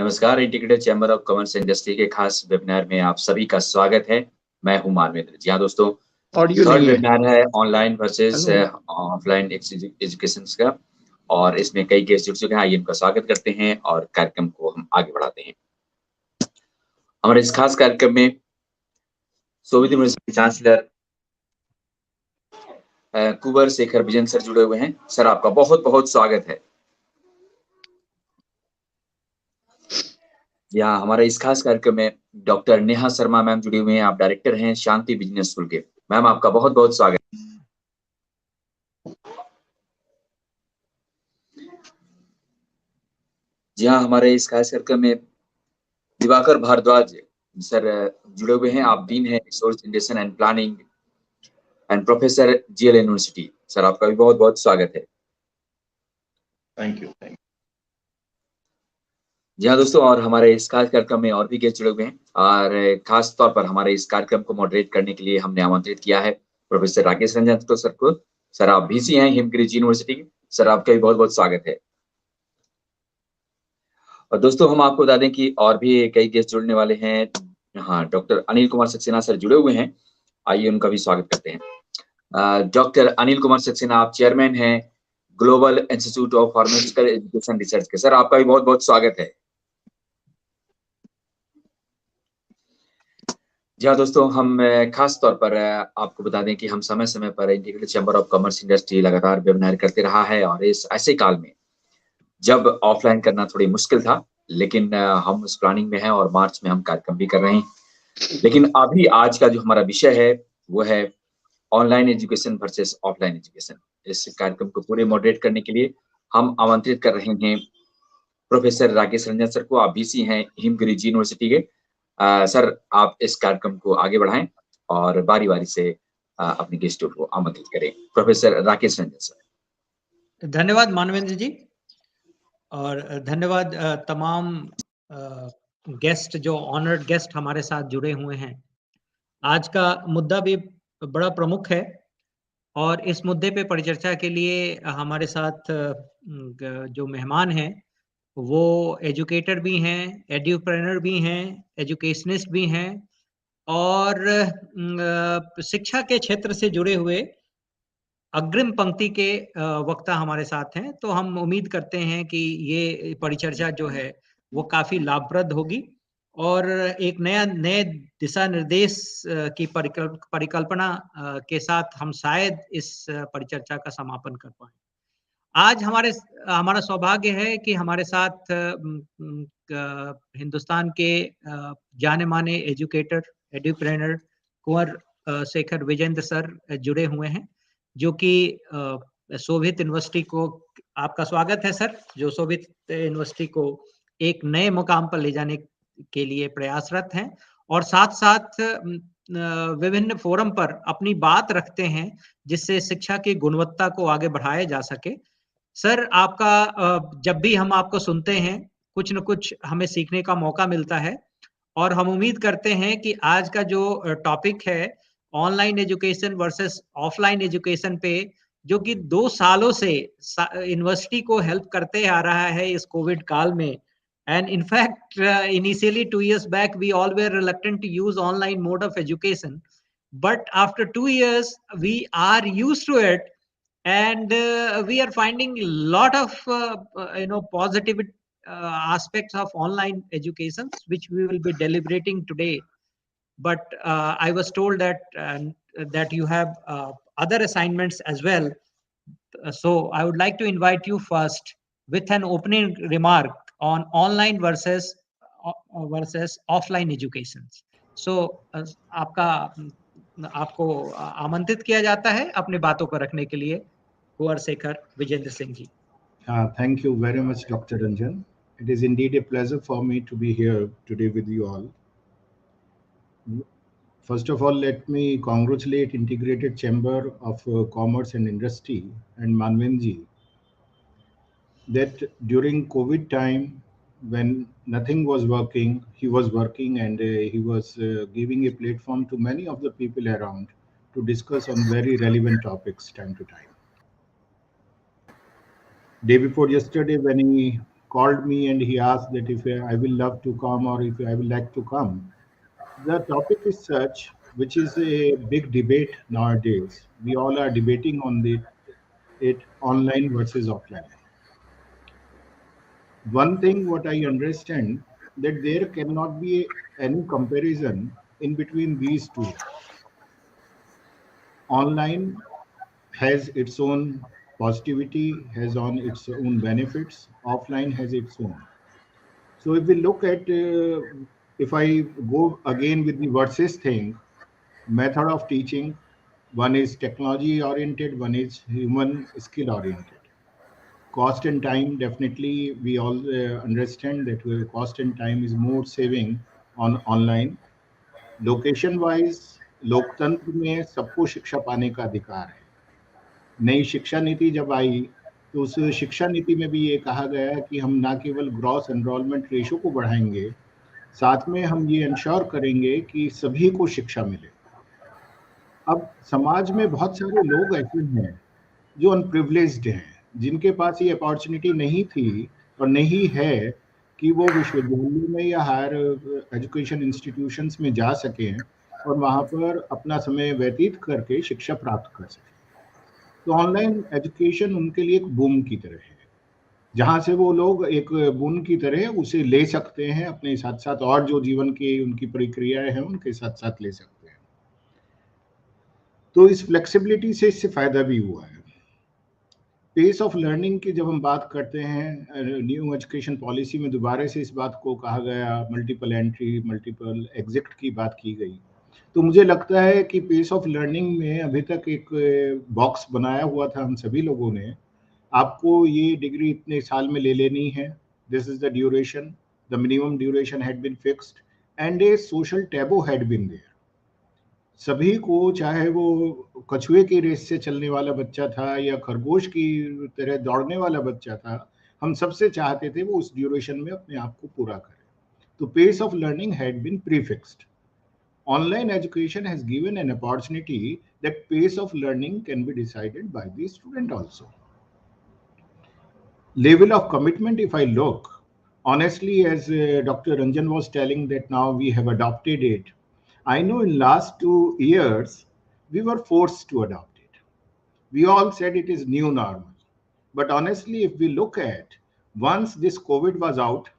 नमस्कार, integrated chamber of commerce industry के खास वेबिनार में आप सभी का स्वागत है। मैं हूं मानवेंद्र। जी हाँ दोस्तों, थर्ड वेबिनार है ऑनलाइन वर्सेस ऑफलाइन एजुकेशन का, और इसमें कई गेस्ट जुड़ चुके हैं। आइए इनका स्वागत करते हैं और कार्यक्रम को हम आगे बढ़ाते हैं। हमारे इस खास कार्यक्रम में सोवित यूनिवर्सिटी चांसलर कुंवर शेखर विजयन सर जुड़े हुए हैं। सर, आपका बहुत बहुत स्वागत है। यहाँ हमारे इस खास कार्यक्रम में डॉक्टर नेहा शर्मा मैम जुड़ी हुई हैं। आप डायरेक्टर हैं शांति बिजनेस स्कूल के। मैम, आपका बहुत बहुत स्वागत है। जी हाँ, हमारे इस खास कार्यक्रम में दिवाकर भारद्वाज सर जुड़े हुए हैं। आप डीन हैं resource generation and planning and professor GL university. Sir, आपका भी बहुत बहुत स्वागत है। Thank you. जी हाँ दोस्तों, और हमारे इस खास कार्यक्रम में और भी गेस्ट जुड़े हुए हैं, और खास तौर पर हमारे इस कार्यक्रम को मॉडरेट करने के लिए हमने आमंत्रित किया है प्रोफेसर राकेश रंजन सर को। सर, आप वीसी हैं हिमगिरी यूनिवर्सिटी के। सर, आपका भी बहुत बहुत स्वागत है। और दोस्तों, हम आपको बता दें कि और भी कई गेस्ट जुड़ने वाले हैं। हाँ, डॉक्टर अनिल कुमार सक्सेना सर जुड़े हुए हैं। आइए उनका भी स्वागत करते हैं। डॉक्टर अनिल कुमार सक्सेना, आप चेयरमैन हैं global institute of pharmaceutical education research के। सर, आपका भी बहुत बहुत स्वागत है। जी हाँ दोस्तों, हम खास तौर पर आपको बता दें कि हम समय समय पर integrated chamber of commerce industry लगातार वेबिनार करते रहा है, और इस ऐसे काल में जब ऑफलाइन करना थोड़ी मुश्किल था, लेकिन हम उस प्लानिंग में हैं और मार्च में हम कार्यक्रम भी कर रहे हैं। लेकिन अभी आज का जो हमारा विषय है वो है online education versus offline education. इस कार्यक्रम को पूरे मॉडरेट करने के लिए हम आमंत्रित कर रहे हैं प्रोफेसर राकेश रंजन सर को। आप बीसी हैं हिमगिरी यूनिवर्सिटी के। सर, आप इस कार्यक्रम को आगे बढ़ाएं और बारी बारी से अपने गेस्टों को आमंत्रित करें। Professor Rakesh Ranjan sir. धन्यवाद मानवेंद्र जी, और धन्यवाद तमाम गेस्ट जो ऑनर्ड गेस्ट हमारे साथ जुड़े हुए हैं। आज का मुद्दा भी बड़ा प्रमुख है, और इस मुद्दे पे परिचर्चा के लिए हमारे साथ जो मेहमान हैं वो एजुकेटर भी हैं, एड्यूप्रेनर भी हैं, एजुकेशनिस्ट भी हैं, और शिक्षा के क्षेत्र से जुड़े हुए अग्रिम पंक्ति के वक्ता हमारे साथ हैं। तो हम उम्मीद करते हैं कि ये परिचर्चा जो है वो काफी लाभप्रद होगी, और एक नए दिशा निर्देश की परिकल्पना के साथ हम शायद इस परिचर्चा का समापन कर पाए। आज हमारा सौभाग्य है कि हमारे साथ हिंदुस्तान के जाने माने एजुकेटर, एड्यूप्रेनर कुंवर शेखर विजेंद्र सर जुड़े हुए हैं, जो कि सोवियत यूनिवर्सिटी को, आपका स्वागत है सर, जो सोवियत यूनिवर्सिटी को एक नए मुकाम पर ले जाने के लिए प्रयासरत हैं, और साथ साथ विभिन्न फोरम पर अपनी बात रखते हैं जिससे शिक्षा की गुणवत्ता को आगे बढ़ाया जा सके। सर, आपका जब भी हम आपको सुनते हैं कुछ न कुछ हमें सीखने का मौका मिलता है, और हम उम्मीद करते हैं कि आज का जो टॉपिक है online education versus offline education पे, जो कि 2 सालों से यूनिवर्सिटी को हेल्प करते आ रहा है इस कोविड काल में। And in fact, initially 2 years back, we all were reluctant to use online mode of education. But after 2 years, we are used to it, and we are finding a lot of positive aspects of online education, which we will be deliberating today. But I was told that you have other assignments as well. So I would like to invite you first with an opening remark on online versus offline education. So आपको आमंत्रित किया जाता है अपने बातों को रखने के लिए, कुंवर Shekhar Vijendra Singh ji. Thank you very much, Dr. Ranjan. It is indeed a pleasure for me to be here today with you all. First of all, let me congratulate Integrated Chamber of Commerce and Industry and Manvenji that during COVID time, when nothing was working, he was working, and he was giving a platform to many of the people around to discuss on very relevant topics time to time. Day before yesterday, when he called me and he asked that if I will love to come or if I will like to come. The topic is such, which is a big debate nowadays. We all are debating on it online versus offline. One thing what I understand that there cannot be any comparison in between these two. Online has its own positivity, has on its own benefits. Offline has its own. So if we look at, if I go again with the versus thing, method of teaching, one is technology oriented, one is human skill oriented. Cost and time, definitely we all understand that cost and time is more saving on online. Location wise लोकतंत्र में सबको शिक्षा पाने का अधिकार है. नई शिक्षा नीति जब आई तो उस शिक्षा नीति में भी ये कहा गया है कि हम ना केवल ग्रॉस एनरोलमेंट रेशो को बढ़ाएंगे, साथ में हम ये इंश्योर करेंगे कि सभी को शिक्षा मिले. अब समाज में बहुत सारे लोग ऐसे हैं जो अनप्रिविलेज्ड हैं, जिनके पास ये अपॉर्चुनिटी नहीं थी और नहीं है कि वो विश्वविद्यालय में या हायर एजुकेशन इंस्टीट्यूशंस में जा सकें और वहाँ पर अपना समय व्यतीत करके शिक्षा प्राप्त कर सकें. तो ऑनलाइन एजुकेशन उनके लिए एक बूम की तरह है, जहाँ से वो लोग एक बूम की तरह उसे ले सकते हैं अपने साथ साथ, और जो जीवन की उनकी प्रक्रियाएं हैं उनके साथ साथ ले सकते हैं. तो इस फ्लेक्सिबिलिटी से इससे फायदा भी हुआ है. पेस ऑफ लर्निंग की जब हम बात करते हैं, न्यू एजुकेशन पॉलिसी में दोबारा से इस बात को कहा गया, मल्टीपल एंट्री मल्टीपल एग्जिट की बात की गई. तो मुझे लगता है कि पेस ऑफ लर्निंग में अभी तक एक बॉक्स बनाया हुआ था हम सभी लोगों ने, आपको ये डिग्री इतने साल में ले लेनी है, this is the duration, the minimum duration had been fixed and a social taboo had been there. सभी को, चाहे वो कछुए की रेस से चलने वाला बच्चा था या खरगोश की तरह दौड़ने वाला बच्चा था, हम सबसे चाहते थे वो उस ड्यूरेशन में अपने आप को पूरा करे. तो pace of learning had been prefixed. Online education has given an opportunity that pace of learning can be decided by the student also. Level of commitment, if I look, honestly, as Dr. Ranjan was telling that now we have adopted it, I know in last 2 years, we were forced to adopt it. We all said it is new normal. But honestly, if we look at, once this COVID was out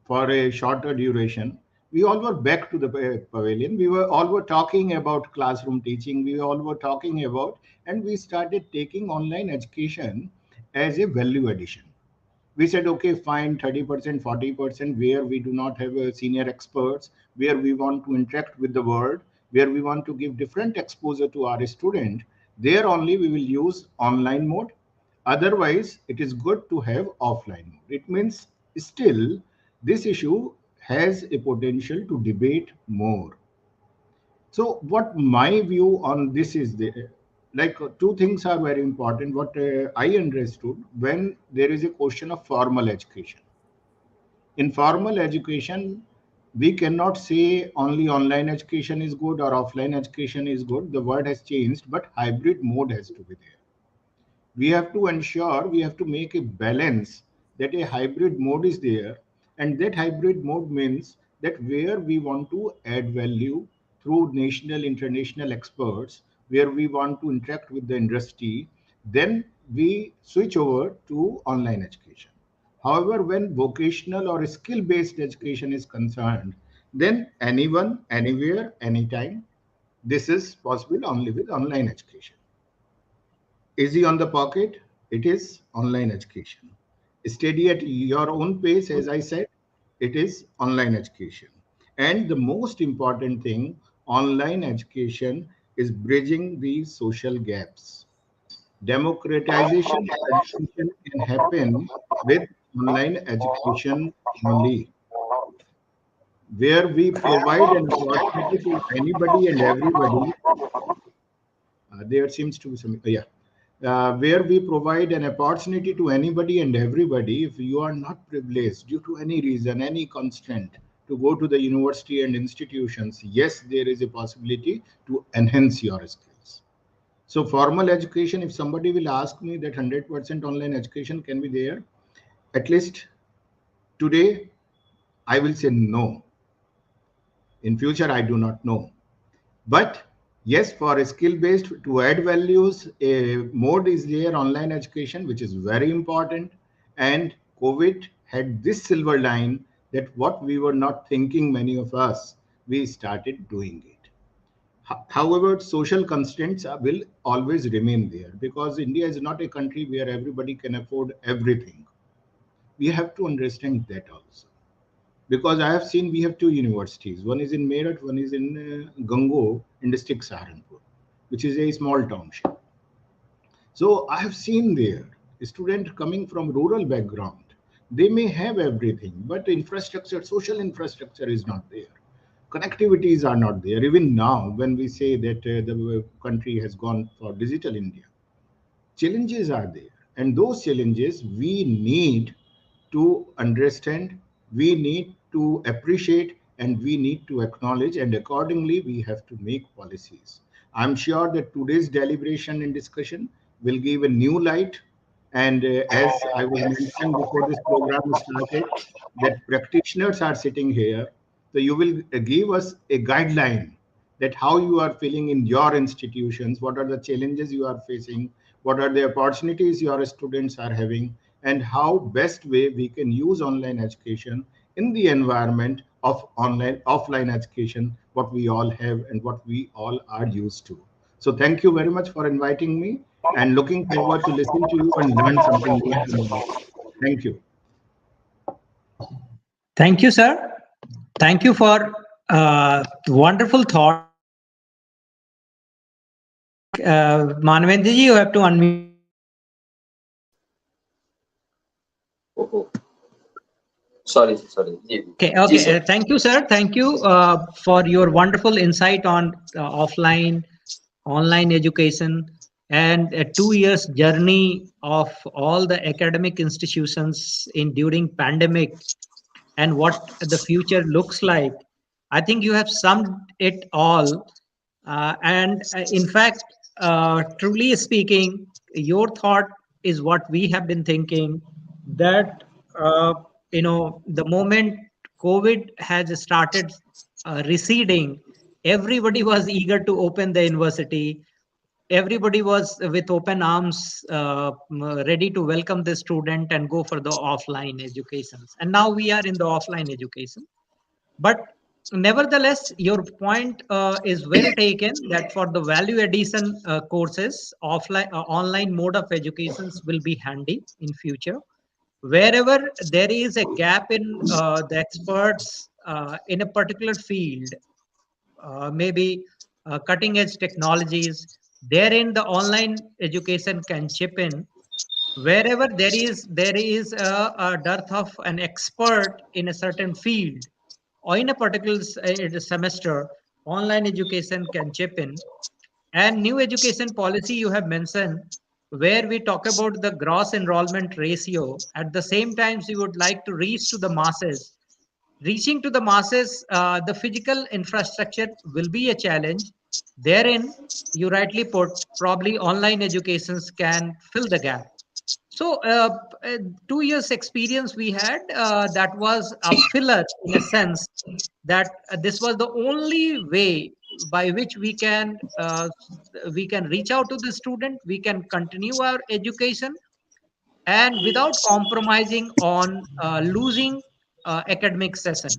for a shorter duration, we all were back to the pavilion. We all were talking about classroom teaching. We all were talking about, and we started taking online education as a value addition. We said, okay, fine, 30%, 40%, where we do not have senior experts, where we want to interact with the world, where we want to give different exposure to our student, there only we will use online mode. Otherwise, it is good to have offline mode. It means still this issue has a potential to debate more. So what my view on this is, like two things are very important. What I understood, when there is a question of formal education. In formal education, we cannot say only online education is good or offline education is good. The word has changed, but hybrid mode has to be there. We have to ensure, we have to make a balance that a hybrid mode is there. And that hybrid mode means that where we want to add value through national, international experts, where we want to interact with the industry, then we switch over to online education. However, when vocational or skill-based education is concerned, then anyone, anywhere, anytime, this is possible only with online education. Easy on the pocket, it is online education. Study at your own pace, as I said, it is online education. And the most important thing, online education is bridging these social gaps. Democratization of education can happen with online education only, where we provide an opportunity to anybody and everybody. There seems to be some, where we provide an opportunity to anybody and everybody. If you are not privileged due to any reason, any constraint, to go to the university and institutions, yes, there is a possibility to enhance your skills. So formal education, if somebody will ask me that 100% online education can be there, at least Today, I will say no. In future, I do not know. But yes, for a skill-based to add values, a mode is there, online education, which is very important. And COVID had this silver line that what we were not thinking, many of us, we started doing it. However, social constraints will always remain there because India is not a country where everybody can afford everything. We have to understand that also. Because I have seen we have two universities. One is in Meerut, one is in Gango in district Saharanpur, which is a small township. So I have seen there a student coming from rural background. They may have everything, but infrastructure, social infrastructure is not there. Connectivities are not there. Even now, when we say that the country has gone for digital India, challenges are there. And those challenges we need to understand, we need to appreciate, and we need to acknowledge, and accordingly we have to make policies. I'm sure that today's deliberation and discussion will give a new light. And as I was mentioning before this program started, that practitioners are sitting here, so you will give us a guideline that how you are feeling in your institutions, what are the challenges you are facing, what are the opportunities your students are having, and how best way we can use online education in the environment of online offline education, what we all have and what we all are used to. So thank you very much for inviting me, and looking forward to listen to you and learn something new from you. Thank you. Thank you, sir. Thank you for wonderful thought. Manvendra ji, you have to unmute. Oh. Sorry. Okay. Thank you, sir. Thank you for your wonderful insight on offline, online education, and a 2 years journey of all the academic institutions in during pandemic and what the future looks like. I think you have summed it all. And in fact, truly speaking, your thought is what we have been thinking, that the moment COVID has started receding, everybody was eager to open the university. Everybody was with open arms, ready to welcome the student and go for the offline educations. And now we are in the offline education. But nevertheless, your point is well taken, that for the value addition courses, offline online mode of educations will be handy in future. Wherever there is a gap in the experts in a particular field, maybe cutting edge technologies, therein the online education can chip in. Wherever there is a dearth of an expert in a certain field or in a particular semester, online education can chip in. And new education policy you have mentioned, where we talk about the gross enrollment ratio. At the same time, we would like to reach to the masses. Reaching to the masses, the physical infrastructure will be a challenge. Therein, you rightly put, probably online educations can fill the gap. So 2 years experience we had, that was a filler in a sense, that this was the only way by which we can reach out to the student, we can continue our education, and without compromising on losing academic session.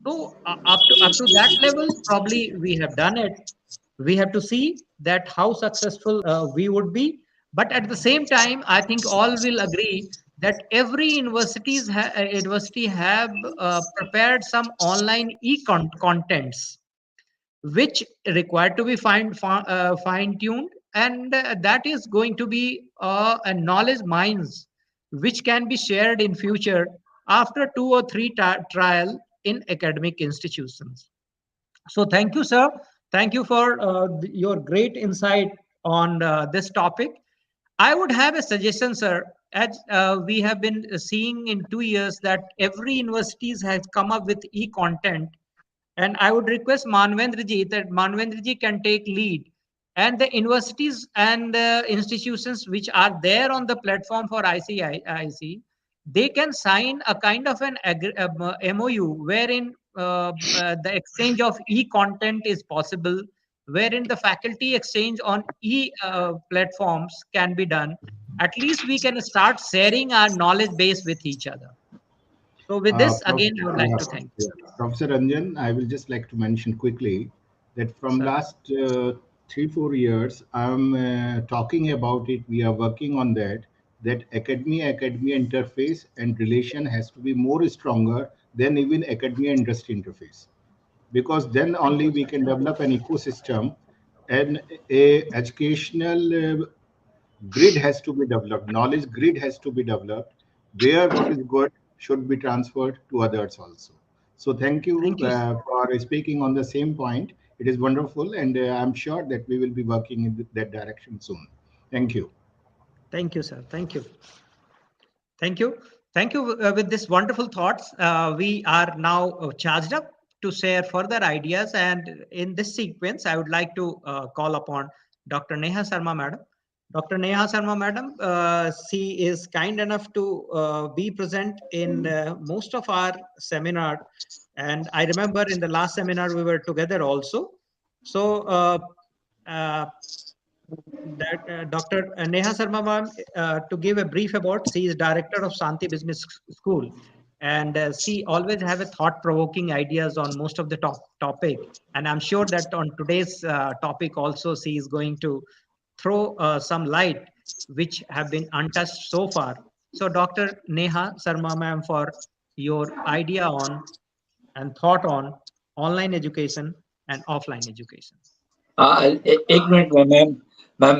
So up to that level, probably we have done it. We have to see that how successful we would be. But at the same time, I think all will agree that every university have prepared some online contents which required to be fine tuned, and that is going to be a knowledge mines which can be shared in future after 2 or 3 trial in academic institutions. So thank you, sir. Thank you for your great insight on this topic. I would have a suggestion, sir. As we have been seeing in 2 years that every universities has come up with e-content, and I would request Manvendra ji that Manvendra ji can take lead, and the universities and the institutions which are there on the platform for ICIC, they can sign a kind of an MOU wherein the exchange of e-content is possible, wherein the faculty exchange on platforms can be done. At least we can start sharing our knowledge base with each other. So with this, again, I would like to thank you. Professor Ranjan, I will just like to mention quickly that from Sir. last 3-4 years, I'm talking about it. We are working on that academia interface and relation has to be more stronger than even academia industry interface, because then only we can develop an ecosystem and a educational grid has to be developed, knowledge grid has to be developed, where what is good should be transferred to others also. So thank you, for speaking on the same point. It is wonderful, and I'm sure that we will be working in that direction soon. Thank you. Thank you, sir. Thank you. Thank you. Thank you. With this wonderful thoughts, we are now charged up to share further ideas. And in this sequence, I would like to call upon Dr. Neha Sharma, madam. Dr. Neha Sharma, madam, she is kind enough to be present in most of our seminar. And I remember in the last seminar, we were together also. So that Dr. Neha Sharma ma'am, to give a brief about, she is director of Shanti Business School, and she always have a thought-provoking ideas on most of the topic. And I'm sure that on today's topic also, she is going to throw some light which have been untouched so far. So Dr. Neha Sharma ma'am, for your idea on and thought on online education and offline education. एक minute में ma'am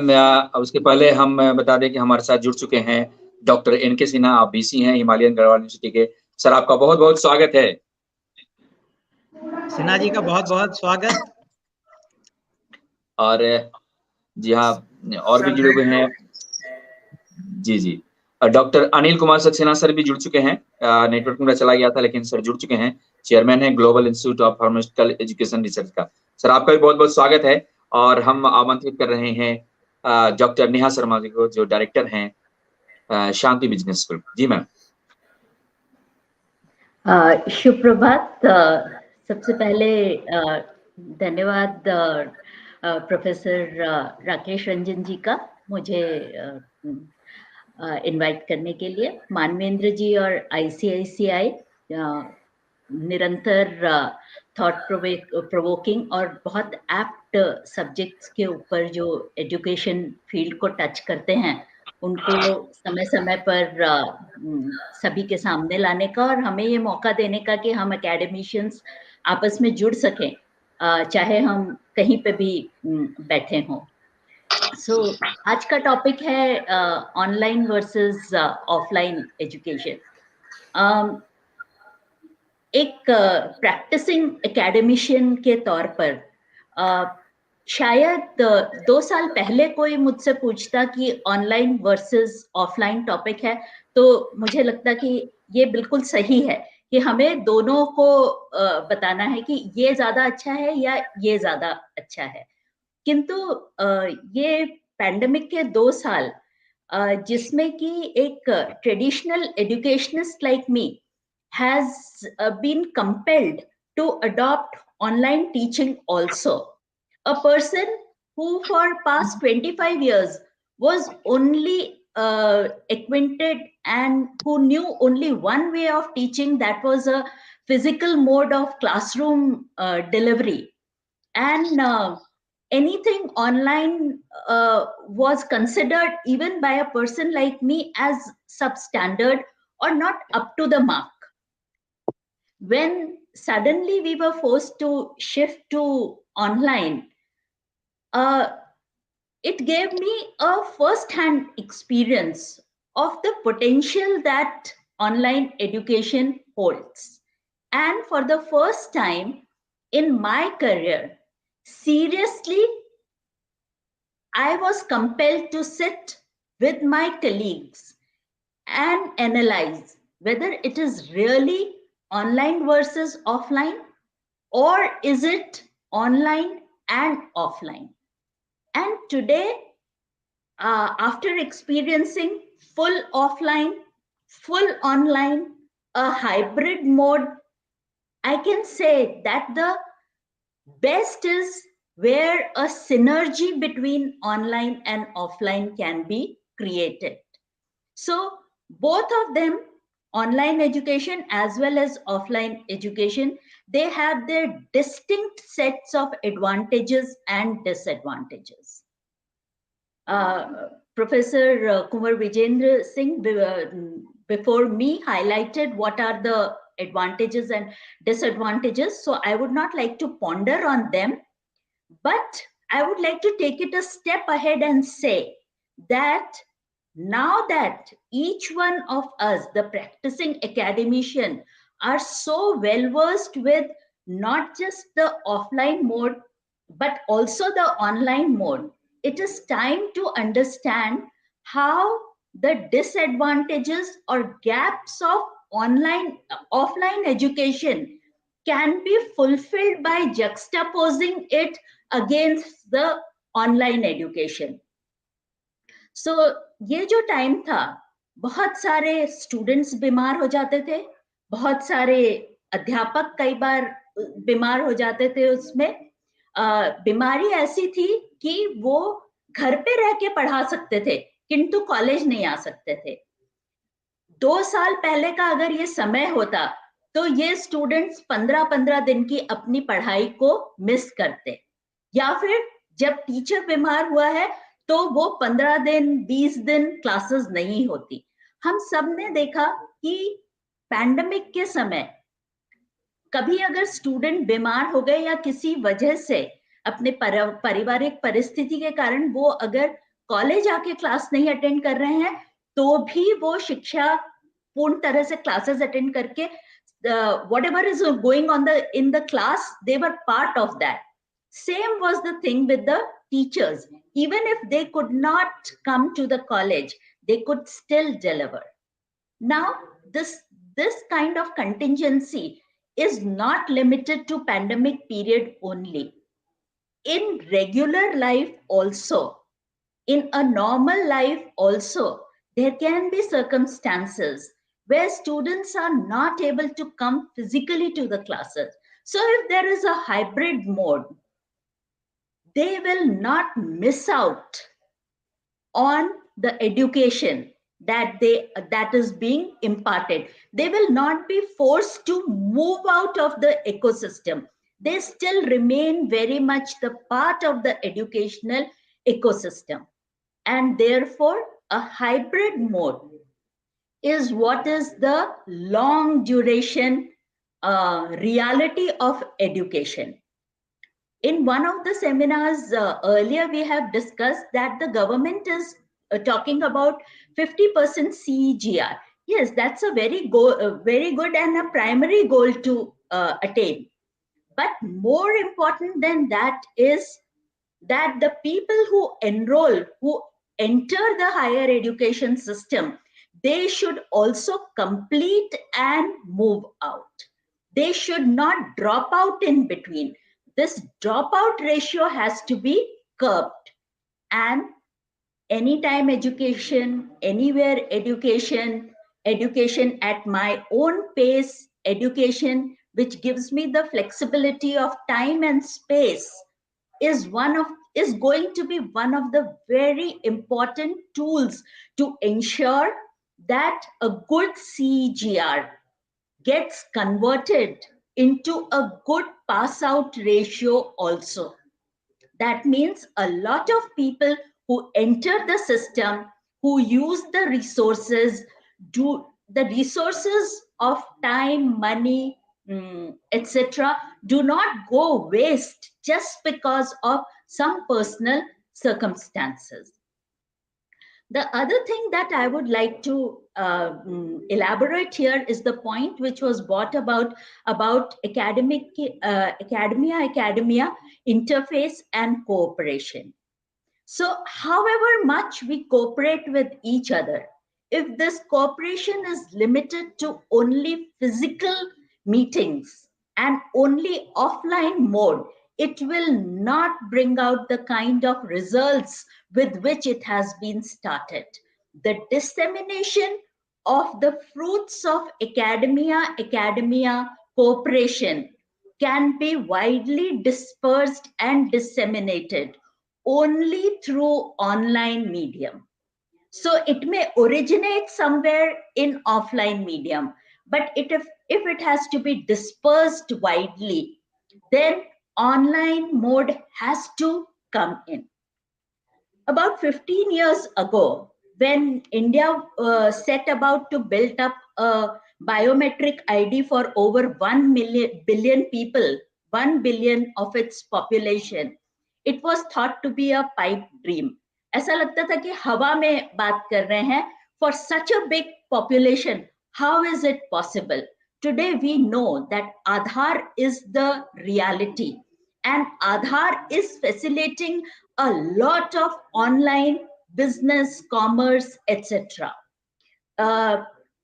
उसके पहले हम बता दें कि हमारे साथ जुड़ चुके हैं डॉक्टर NK सिन्हा, आप BC हैं हिमालयन गढ़वाल यूनिवर्सिटी के। सर, आपका बहुत बहुत स्वागत है। सिन्हा जी का बहुत बहुत स्वागत। और जी हाँ, और भी जुड़े हुए हैं। जी जी, डॉक्टर अनिल कुमार सक्सेना सर भी जुड़ चुके हैं। नेटवर्क मेरा चला गया था, लेकिन सर जुड़ चुके हैं। चेयरमैन है global institute of pharmaceutical education research का। सर, आपका भी बहुत बहुत स्वागत है। और हम आमंत्रित कर रहे हैं डॉक्टर नेहा शर्मा जी को, जो डायरेक्टर हैं शांति बिजनेस स्कूल। जी मैम। शुभ प्रभात। सबसे पहले धन्यवाद प्रोफेसर राकेश रंजन जी का मुझे इनवाइट करने के लिए। मानवेंद्र जी और ICICI निरंतर थॉट प्रोवोकिंग और बहुत एप्ट सब्जेक्ट्स के ऊपर जो एजुकेशन फील्ड को टच करते हैं, उनको समय समय पर सभी के सामने लाने का और हमें ये मौका देने का कि हम एकेडमिशियंस आपस में जुड़ सकें, चाहे हम कहीं पे भी बैठे हों। सो आज का टॉपिक है ऑनलाइन वर्सेस ऑफलाइन एजुकेशन। एक प्रैक्टिसिंग एकेडमिशियन के तौर पर शायद 2 साल पहले कोई मुझसे पूछता कि ऑनलाइन वर्सेस ऑफलाइन टॉपिक है, तो मुझे लगता कि ये बिल्कुल सही है कि हमें दोनों को बताना है कि ये ज्यादा अच्छा है या ये ज्यादा अच्छा है। किंतु ये पैंडेमिक के 2 साल जिसमें कि एक traditional educationist like me has been compelled to adopt online teaching also. A person who for past 25 years was only acquainted and who knew only one way of teaching, that was a physical mode of classroom delivery. And anything online was considered even by a person like me as substandard or not up to the mark. When suddenly we were forced to shift to online, it gave me a first-hand experience of the potential that online education holds. And for the first time in my career, seriously, I was compelled to sit with my colleagues and analyze whether it is really online versus offline, or is it online and offline? And today, after experiencing full offline, full online, a hybrid mode, I can say that the best is where a synergy between online and offline can be created. So both of them, online education as well as offline education, they have their distinct sets of advantages and disadvantages. Professor Kumar Vijendra Singh before me highlighted what are the advantages and disadvantages. So I would not like to ponder on them, but I would like to take it a step ahead and say that now that each one of us, the practicing academician, are so well versed with not just the offline mode, but also the online mode, it is time to understand how the disadvantages or gaps of offline education can be fulfilled by juxtaposing it against the online education. So ये जो time था, बहुत सारे students बीमार हो जाते थे, बहुत सारे अध्यापक कई बार बीमार हो जाते थे। उसमें बीमारी ऐसी थी कि वो घर पे रह के पढ़ा सकते थे किंतु कॉलेज नहीं आ सकते थे। 2 साल पहले का अगर ये समय होता तो ये स्टूडेंट्स 15-15 दिन की अपनी पढ़ाई को मिस करते, या फिर जब टीचर बीमार हुआ है तो वो 15 दिन 20 दिन क्लासेस नहीं होती। हम सब ने देखा कि पैंडेमिक के समय कभी अगर स्टूडेंट बीमार हो गए या किसी वजह से अपने पारिवारिक परिस्थिति के कारण वो अगर कॉलेज आके क्लास नहीं अटेंड कर रहे हैं तो भी वो शिक्षा पूर्ण तरह से क्लासेस अटेंड करके whatever is going on in the class, they were part of that. Same was the thing with the teachers. Even if they could not come to the college, they could still deliver. Now, this kind of contingency is not limited to pandemic period only. In regular life also, in a normal life also, there can be circumstances where students are not able to come physically to the classes. So if there is a hybrid mode, they will not miss out on the education that is being imparted. They will not be forced to move out of the ecosystem. They still remain very much the part of the educational ecosystem. And therefore, a hybrid mode is what is the long duration reality of education. In one of the seminars earlier, we have discussed that the government is talking about 50% CEGR. Yes, that's a very good and a primary goal to attain. But more important than that is that the people who enroll, who enter the higher education system, they should also complete and move out. They should not drop out in between. This dropout ratio has to be curbed. And anytime education, anywhere education, education at my own pace, education which gives me the flexibility of time and space is going to be one of the very important tools to ensure that a good CEGR gets converted into a good pass out ratio also. That means a lot of people who enter the system, who use the resources, of time, money, etc., do not go waste just because of some personal circumstances. The other thing that I would like to elaborate here is the point which was brought about academia interface and cooperation. So however much we cooperate with each other, if this cooperation is limited to only physical meetings and only offline mode, it will not bring out the kind of results with which it has been started. The dissemination of the fruits of academia cooperation can be widely dispersed and disseminated only through online medium. So it may originate somewhere in offline medium, but if it has to be dispersed widely, then online mode has to come in. About 15 years ago, when India set about to build up a biometric ID for over 1 billion people, 1 billion of its population, it was thought to be a pipe dream. ऐसा लगता था कि हवा में बात कर रहे हैं. For such a big population, how is it possible? Today we know that Aadhaar is the reality, and Aadhaar is facilitating a lot of online business, commerce, etc.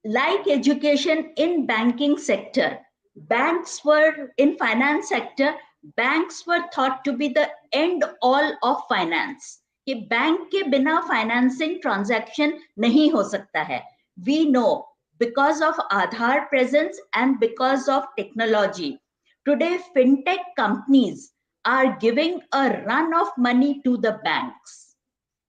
Like education in banking sector, banks were in finance sector, banks were thought to be the end all of finance. कि bank के बिना financing transaction नहीं हो सकता है. We know because of Aadhaar presence and because of technology, today fintech companies are giving a run of money to the banks.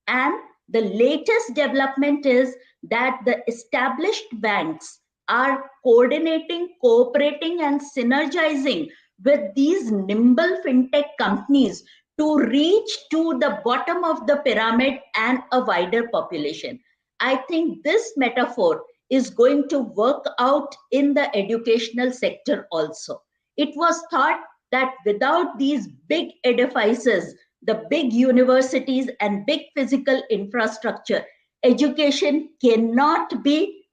And the latest development is that the established banks are coordinating, cooperating, and synergizing with these nimble fintech companies to reach to the bottom of the pyramid and a wider population. I think this metaphor is going to work out in the educational sector also. It was thought that without these big edifices, the big universities and big physical infrastructure, education cannot be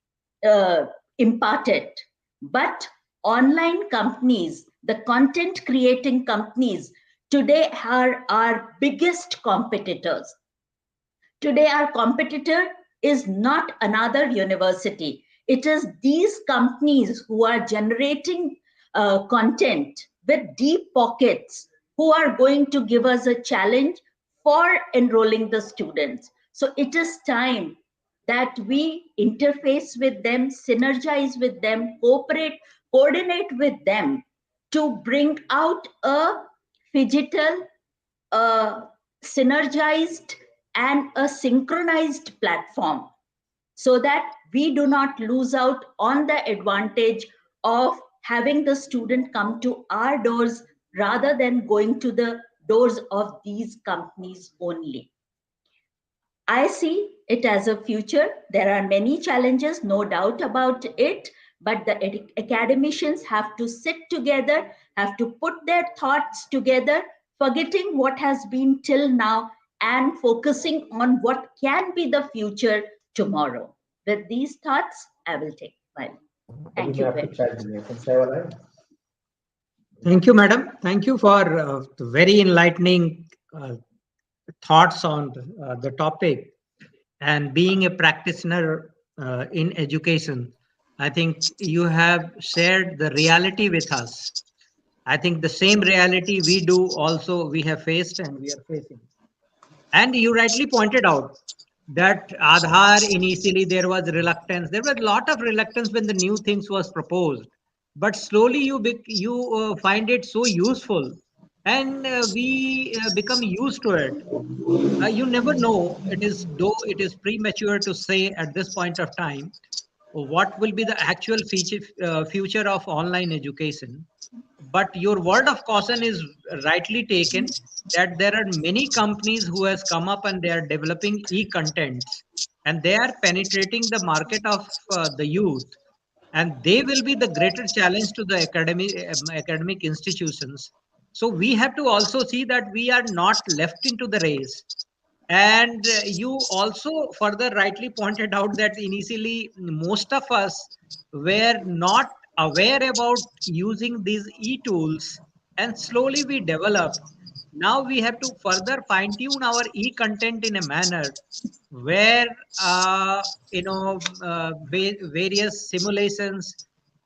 imparted. But online companies, the content creating companies, today are our biggest competitors. Today, our competitor is not another university. It is these companies who are generating content with deep pockets who are going to give us a challenge for enrolling the students. So it is time that we interface with them, synergize with them, cooperate, coordinate with them to bring out a phygital, synergized, and a synchronized platform so that we do not lose out on the advantage of having the student come to our doors rather than going to the doors of these companies only. I see it as a future. There are many challenges, no doubt about it, but the academicians have to sit together, have to put their thoughts together, forgetting what has been till now and focusing on what can be the future tomorrow. With these thoughts, I will take my leave. Thank you very much. Thank you, madam. Thank you for the very enlightening thoughts on the topic. And being a practitioner in education, I think you have shared the reality with us. I think the same reality we do also we have faced and we are facing. And you rightly pointed out that Aadhaar, initially there was reluctance. There was a lot of reluctance when the new things was proposed. But slowly you find it so useful, and we become used to it. You never know. Though it is premature to say at this point of time what will be the actual future of online education. But your word of caution is rightly taken that there are many companies who has come up and they are developing e-contents and they are penetrating the market of the youth, and they will be the greater challenge to the academic institutions. So we have to also see that we are not left into the race. And you also further rightly pointed out that initially most of us were not aware about using these e-tools, and slowly we developed. Now we have to further fine tune our e-content in a manner where various simulations,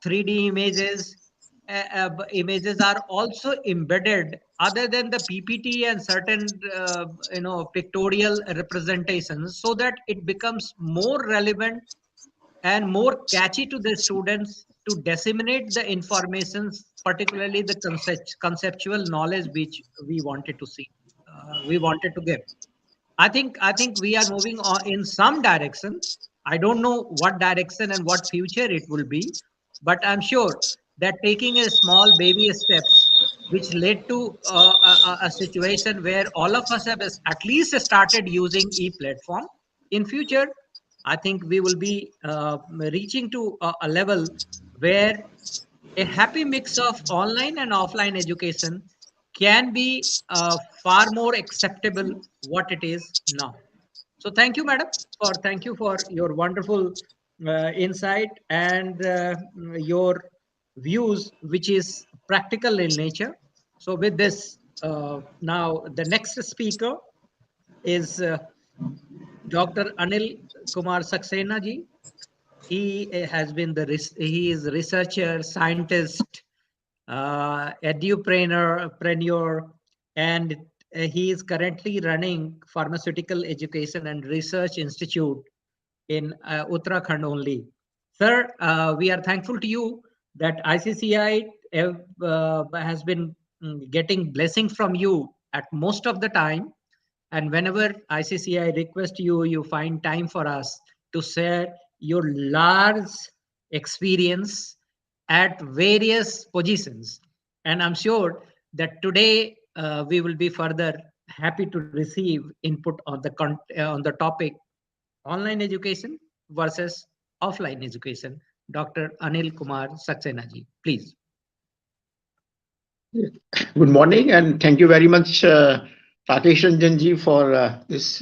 3D images are also embedded other than the PPT and certain pictorial representations, so that it becomes more relevant and more catchy to the students to disseminate the information, particularly the conceptual knowledge which we wanted to see, we wanted to give. I think we are moving on in some direction. I don't know what direction and what future it will be, but I'm sure that taking a small baby steps, which led to a situation where all of us have at least started using e-platform. In future, I think we will be reaching to a level where a happy mix of online and offline education can be far more acceptable what it is now. So thank you, madam, thank you for your wonderful insight and your views, which is practical in nature. So with this, now the next speaker is Dr. Anil Kumar Saxena ji. He has been he is researcher, scientist, edupreneur, and he is currently running Pharmaceutical Education and Research Institute in Uttarakhand only. Sir, we are thankful to you that ICCI has been getting blessing from you at most of the time. And whenever ICCI requests you, you find time for us to share your large experience at various positions. And I'm sure that today we will be further happy to receive input on the topic online education versus offline education. Dr. Anil Kumar Saxena ji, please. Good morning, and thank you very much, Rakesh Ranjan ji, for this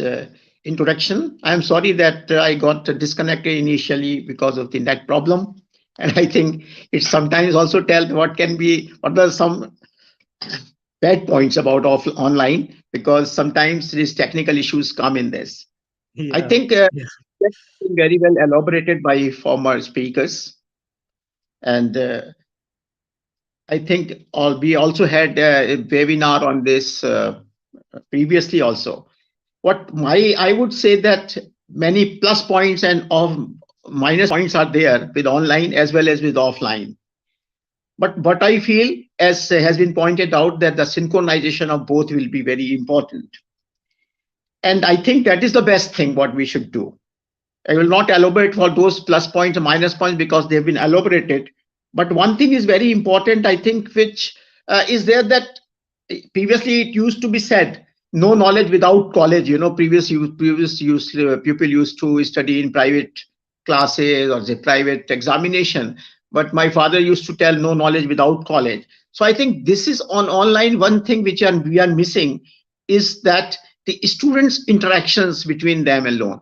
introduction. I am sorry that I got disconnected initially because of the net problem, and I think it sometimes also tells what are some bad points about online, because sometimes these technical issues come in this. Yeah. I think that's very well elaborated by former speakers, and I think we also had a webinar on this previously also. I would say that many plus points and minus points are there with online as well as with offline. But I feel, as has been pointed out, that the synchronization of both will be very important. And I think that is the best thing what we should do. I will not elaborate for those plus points and minus points because they have been elaborated. But one thing is very important, I think, which is there, that previously it used to be said, no knowledge without college. You know, people used to study in private classes or the private examination. But my father used to tell no knowledge without college. So I think this is on online. One thing which we are missing is that the students' interactions between them alone,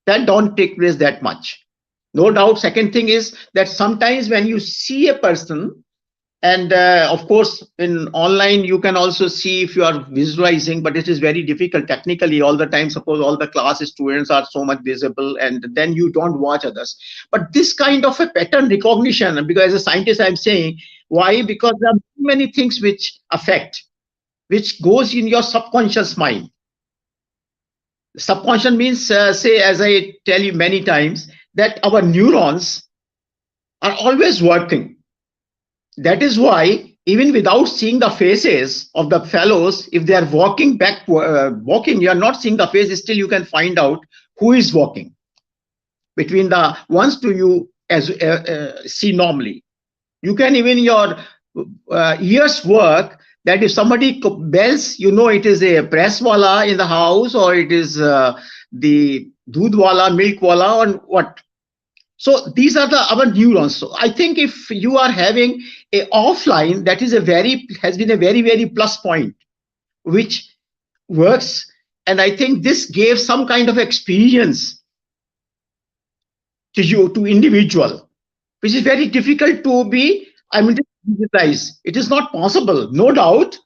that don't take place that much. No doubt. Second thing is that sometimes when you see a person, and of course in online you can also see if you are visualizing, but it is very difficult technically all the time. Suppose all the class students are so much visible and then you don't watch others. But this kind of a pattern recognition, because as a scientist I'm saying, why? Because there are many things which affect, which goes in your subconscious mind. Subconscious means, say, as I tell you many times, that our neurons are always working. That is why even without seeing the faces of the fellows, if they are walking, you are not seeing the face, still you can find out who is walking between the ones to you as see normally. You can even your ears work, that if somebody bells, you know it is a press wala in the house, or it is the doodh wala, milk wala, or what. So these are our neurons. So I think if you are having a offline, that is has been a very, very plus point, which works. And I think this gave some kind of experience to you, to individual, which is very difficult to be, digitized. It is not possible, no doubt.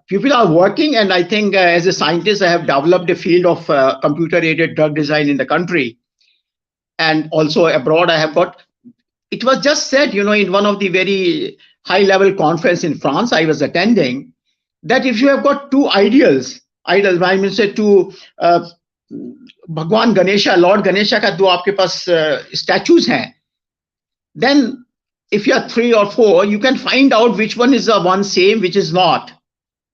People are working, and I think as a scientist, I have developed a field of computer-aided drug design in the country. And also abroad, I have got, it was just said, in one of the very high-level conference in France I was attending, that if you have got two ideals, I mean, say two भगवान Ganesha, Lord Ganesha का दो आपके पास statues हैं, then if you are 3 or 4, you can find out which one is the one same, which is not,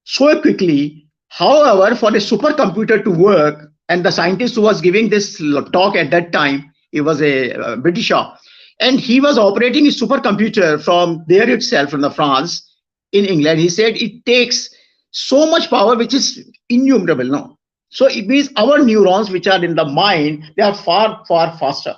so quickly. However, for a supercomputer to work, and the scientist who was giving this talk at that time, he was a Britisher, and he was operating his supercomputer from there itself, from the France in England. He said it takes so much power, which is innumerable. No, so it means our neurons, which are in the mind, they are far, far faster.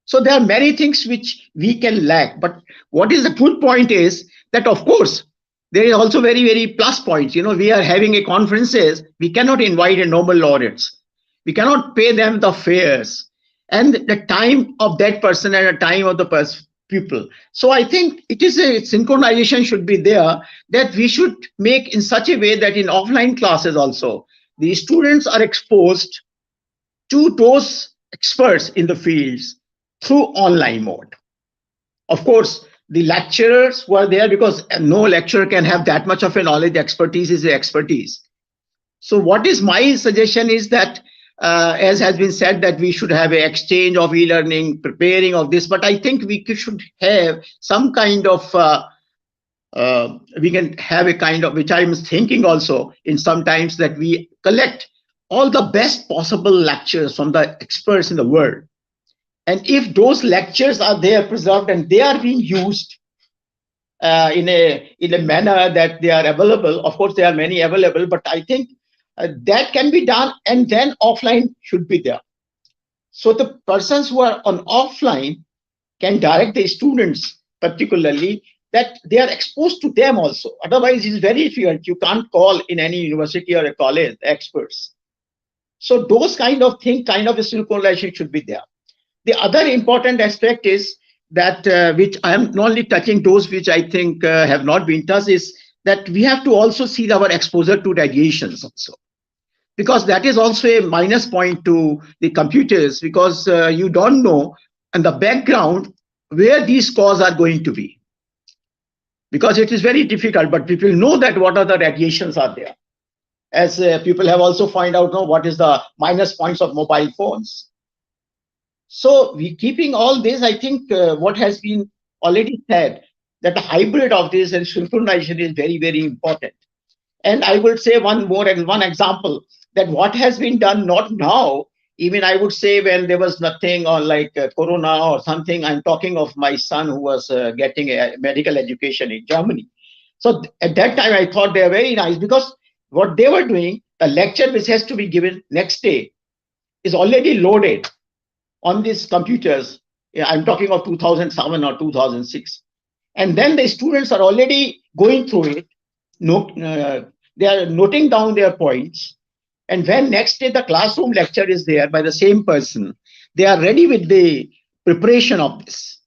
So there are many things which we can lack. But what is the good point is that, of course, there is also very, very plus points. You know, we are having a conferences. We cannot invite a Nobel laureates. We cannot pay them the fares and the time of that person and the time of the people. So I think it is a synchronization should be there, that we should make in such a way that in offline classes also, the students are exposed to those experts in the fields through online mode. Of course, the lecturers were there, because no lecturer can have that much of a knowledge. Expertise is the expertise. So what is my suggestion is that, as has been said, that we should have an exchange of e-learning, preparing of this, but I think we should have some kind of, we can have a kind of, which I'm thinking also in sometimes, that we collect all the best possible lectures from the experts in the world. And if those lectures are there preserved and they are being used in a manner that they are available, of course there are many available, but I think that can be done, and then offline should be there. So the persons who are on offline can direct the students, particularly, that they are exposed to them also. Otherwise it's very difficult. You can't call in any university or a college experts. So those kind of things, kind of a synchronization should be there. The other important aspect is that, which I am not only touching those which I think have not been touched, is that we have to also see our exposure to radiations also, because that is also a minus point to the computers, because you don't know in the background where these cores are going to be, because it is very difficult, but people know that what are the radiations are there. As people have also find out now what is the minus points of mobile phones. So we keeping all this, I think what has been already said, that the hybrid of this and synchronization is very, very important. And I would say one example, that what has been done, not now, even I would say when there was nothing on like Corona or something. I'm talking of my son who was getting a medical education in Germany. So at that time I thought they were very nice, because what they were doing, the lecture which has to be given next day is already loaded on these computers. I'm talking of 2007 or 2006. And then the students are already going through it. They are noting down their points. And when next day the classroom lecture is there by the same person, they are ready with the preparation of this.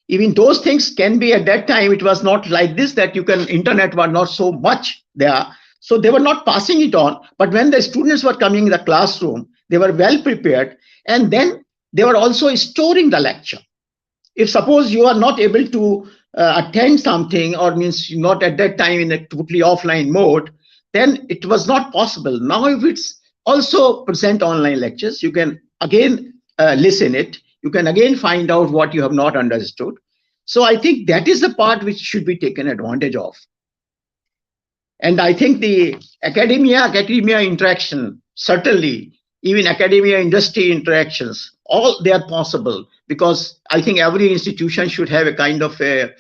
Even those things can be, at that time, it was not like this, that you can, internet was not so much there. So they were not passing it on. But when the students were coming in the classroom, they were well prepared. And then they were also storing the lecture. If suppose you are not able to attend something, or means not at that time in a totally offline mode, then it was not possible. Now if it's also present online lectures, you can again listen it. You can again find out what you have not understood. So I think that is the part which should be taken advantage of. And I think the academia interaction, certainly, even academia industry interactions, all they are possible, because I think every institution should have a kind of a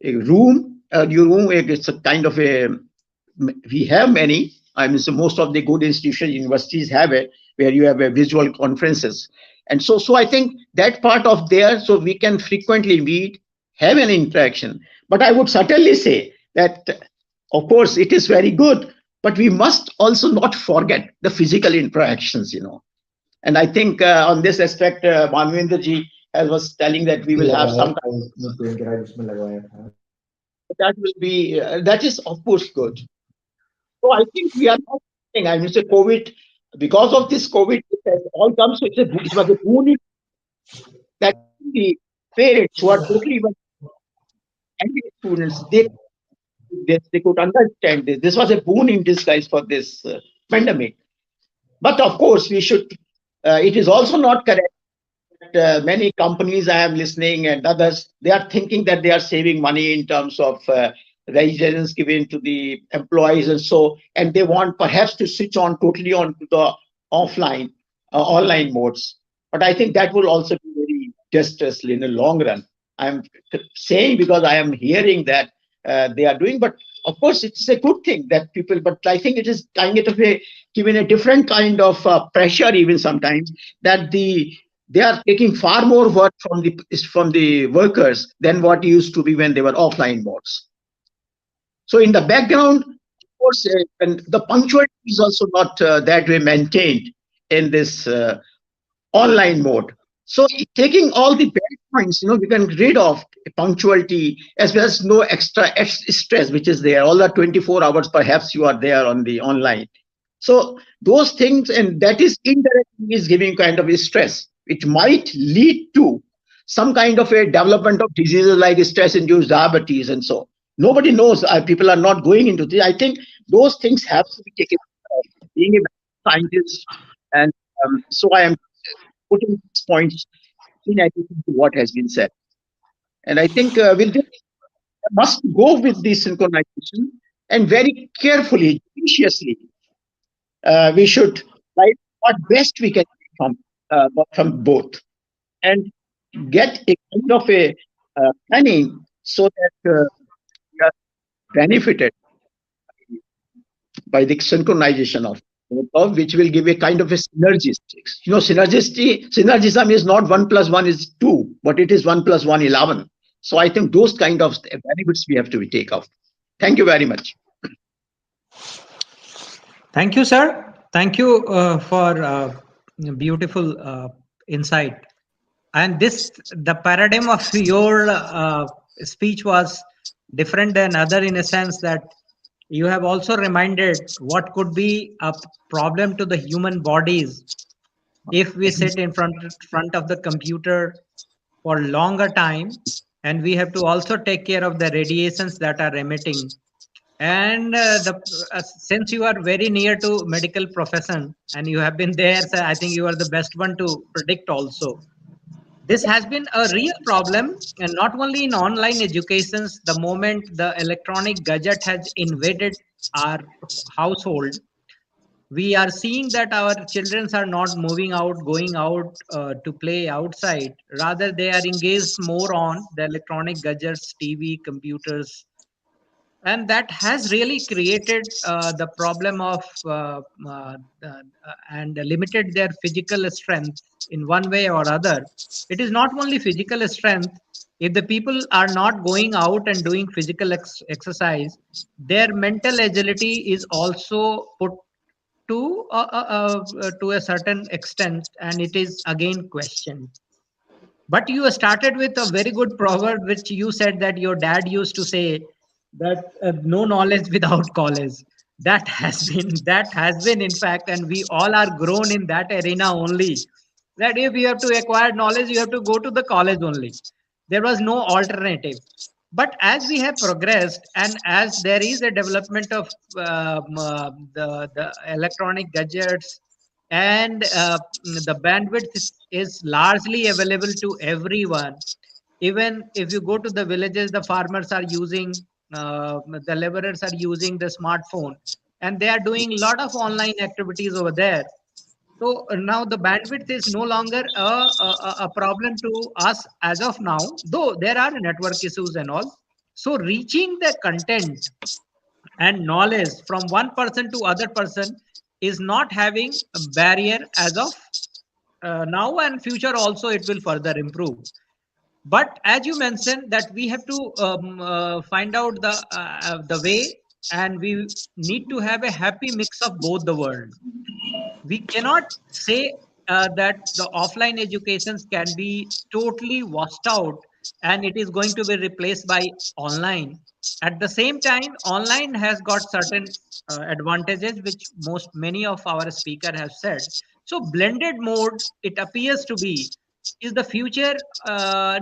room. It's a kind of a, we have many. I mean, so most of the good institutions, universities have it, where you have a visual conferences. And so I think that part of there, so we can frequently meet, have an interaction. But I would certainly say that, of course, it is very good, but we must also not forget the physical interactions, And I think on this aspect, Manvendra ji was telling that we will have some kind that will be, that is of course good. So I think we are not saying, I mean, say COVID, because of this COVID, it has all come, so it was a boon that the parents who are totally angry students, they could understand this. This was a boon in disguise for this pandemic. But of course, we should, it is also not correct that many companies I am listening and others, they are thinking that they are saving money in terms of residence given to the employees and so, and they want perhaps to switch on totally on to the offline, online modes. But I think that will also be very distressful in the long run. I'm saying because I am hearing that they are doing, but of course it's a good thing that people, but I think it is kind of a given a different kind of pressure even sometimes, that they are taking far more work from the workers than what used to be when they were offline modes. So in the background, of course, and the punctuality is also not that way maintained in this online mode. So taking all the bad points, we can rid of punctuality as well as no extra stress which is there. All the 24 hours perhaps you are there on the online. So those things, and that is indirectly is giving kind of a stress. It might lead to some kind of a development of diseases like stress-induced diabetes and so. Nobody knows. People are not going into this. I think those things have to be taken care of. Being a scientist, and so I am putting these points in addition to what has been said. And I think we'll just must go with the synchronization and very carefully, judiciously, we should try what best we can from both, and get a kind of a planning so that we are benefited by the synchronization of which will give a kind of a synergistics. Synergism is not 1 + 1 is 2, but it is 1 + 1 11. So I think those kind of benefits we have to take off. Thank you very much. Thank you, sir. Thank you for beautiful insight. And the paradigm of your speech was different than other in a sense that you have also reminded what could be a problem to the human bodies if we sit in front of the computer for longer time, and we have to also take care of the radiations that are emitting. And since you are very near to medical profession and you have been there, so I think you are the best one to predict also. This has been a real problem, and not only in online educations. The moment the electronic gadget has invaded our household, we are seeing that our children are not moving out, going out to play outside. Rather, they are engaged more on the electronic gadgets, TV, computers. And that has really created the problem of and limited their physical strength in one way or other. It is not only physical strength. If the people are not going out and doing physical exercise, their mental agility is also put to a certain extent, and it is again questioned. But you started with a very good proverb, which you said that your dad used to say, that no knowledge without college. That has been in fact, and we all are grown in that arena only, that if you have to acquire knowledge, you have to go to the college only. There was no alternative. But as we have progressed, and as there is a development of the electronic gadgets, and the bandwidth is largely available to everyone. Even if you go to the villages, the farmers are using, the laborers are using the smartphone, and they are doing a lot of online activities over there. So now the bandwidth is no longer a problem to us as of now, though there are network issues and all. So reaching the content and knowledge from one person to other person is not having a barrier as of now, and future also it will further improve. But as you mentioned, that we have to find out the way, and we need to have a happy mix of both the world. We cannot say that the offline educations can be totally washed out and it is going to be replaced by online. At the same time, online has got certain advantages, which many of our speakers have said. So blended mode, it appears to be, is the future,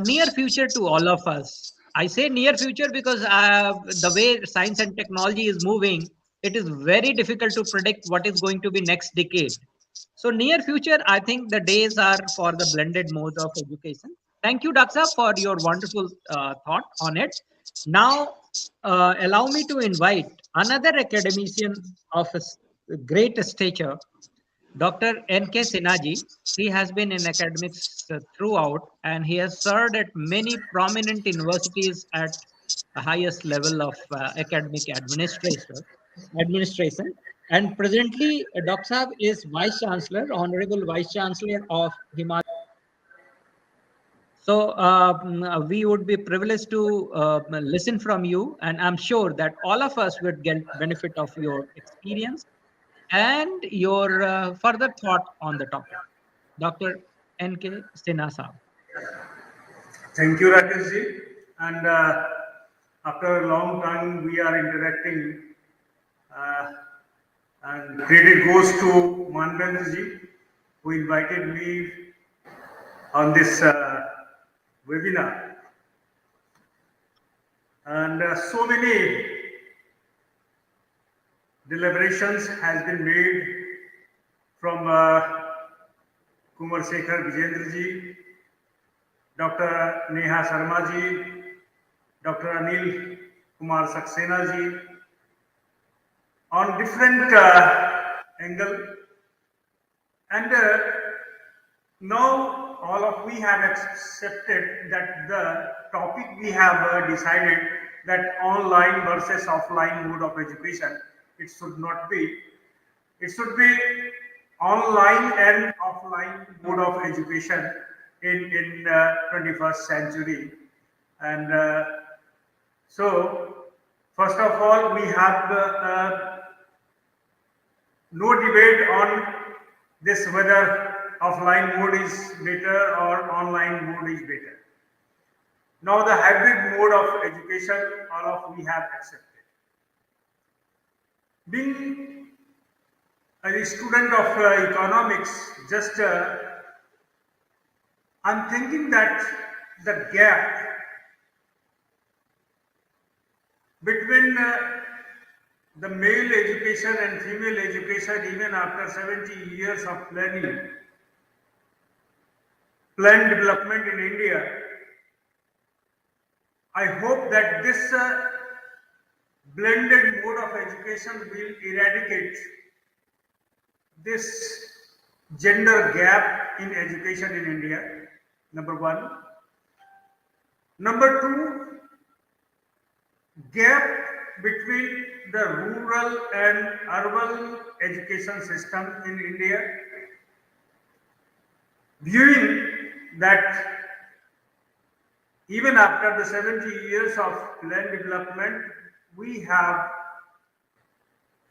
near future to all of us. I say near future because the way science and technology is moving, it is very difficult to predict what is going to be next decade. So near future, I think the days are for the blended mode of education. Thank you, Dr. for your wonderful thought on it. Now, allow me to invite another academician of great stature, Dr. N.K. Sinha. He has been in academics throughout, and he has served at many prominent universities at the highest level of academic administration. And presently, Dr. Saab is Vice Chancellor, Honorable Vice Chancellor of Himachal. So we would be privileged to listen from you, and I'm sure that all of us would get benefit of your experience and your further thought on the topic. Dr. N.K. Sinha Saab. Thank you, Rakesh ji. And after a long time, we are interacting. And credit goes to Manvendra ji, who invited me on this webinar. And so many deliberations has been made from Kumar Shekhar Vijendra ji, Dr. Neha Sharma ji, Dr. Anil Kumar Saxena ji, on different angle. And now all of we have accepted that the topic we have decided that online versus offline mode of education, it should not be. It should be online and offline mode of education in 21st century. And so, first of all, we have no debate on this whether offline mode is better or online mode is better. Now the hybrid mode of education, all of we have accepted. Being a student of economics, just I'm thinking that the gap between the male education and female education, even after 70 years of planned development in India, I hope that this blended mode of education will eradicate this gender gap in education in India, number one. Number two, gap between the rural and urban education system in India, viewing that even after the 70 years of land development, we have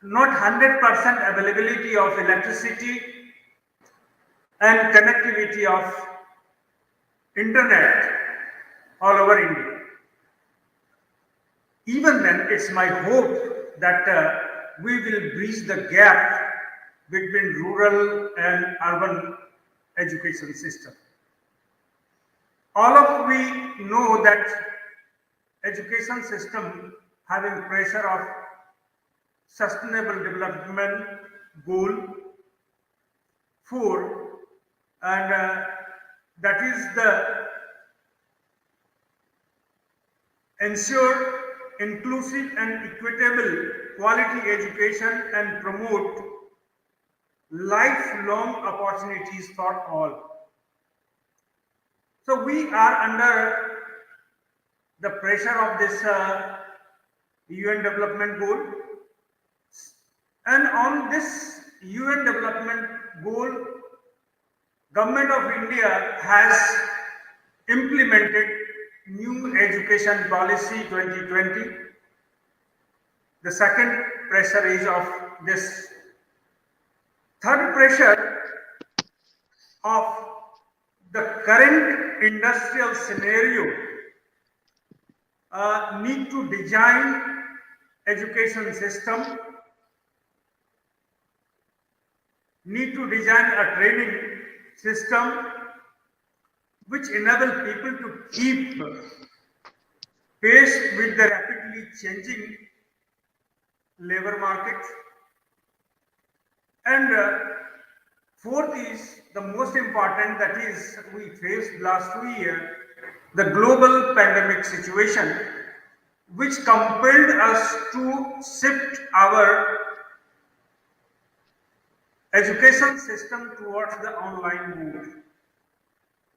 not 100% availability of electricity and connectivity of internet all over India. Even then, it's my hope that we will bridge the gap between rural and urban education system. All of we know that education system having pressure of sustainable development goal 4, and that is the ensure inclusive and equitable quality education and promote lifelong opportunities for all. So we are under the pressure of this UN development goal, and on this UN development goal, Government of India has implemented new education policy 2020. The second pressure is of this. Third pressure of the current industrial scenario, need to design education system, need to design a training system which enable people to keep pace with the rapidly changing labor market. And Fourth is the most important, that is we faced last 2 years, the global pandemic situation, which compelled us to shift our education system towards the online mode.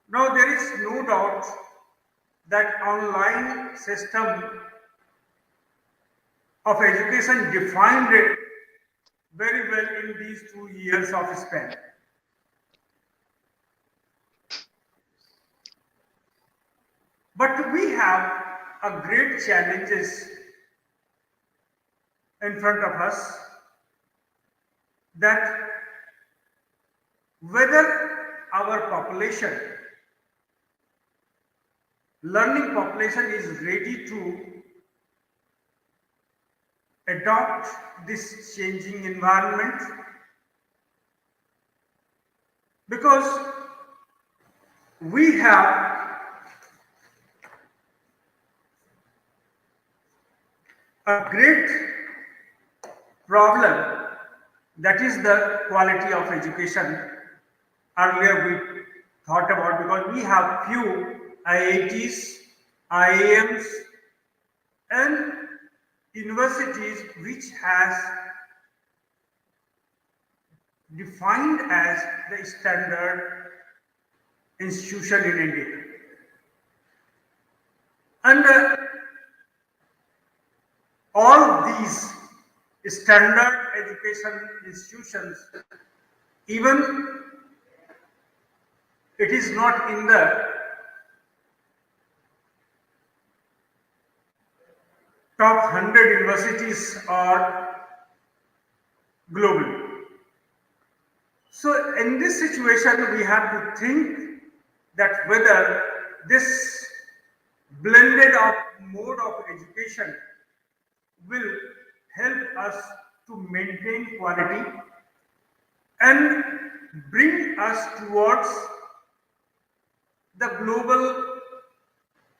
Now there is no doubt that online system of education defined it very well in these 2 years of span. But we have a great challenges in front of us, that whether our population, learning population, is ready to adopt this changing environment, because we have a great problem, that is the quality of education. Earlier we thought about, because we have few IITs, IIMs and universities which has defined as the standard institution in India. And all these standard education institutions, even it is not in the top 100 universities or globally. So in this situation, we have to think that whether this blended of mode of education will help us to maintain quality and bring us towards the global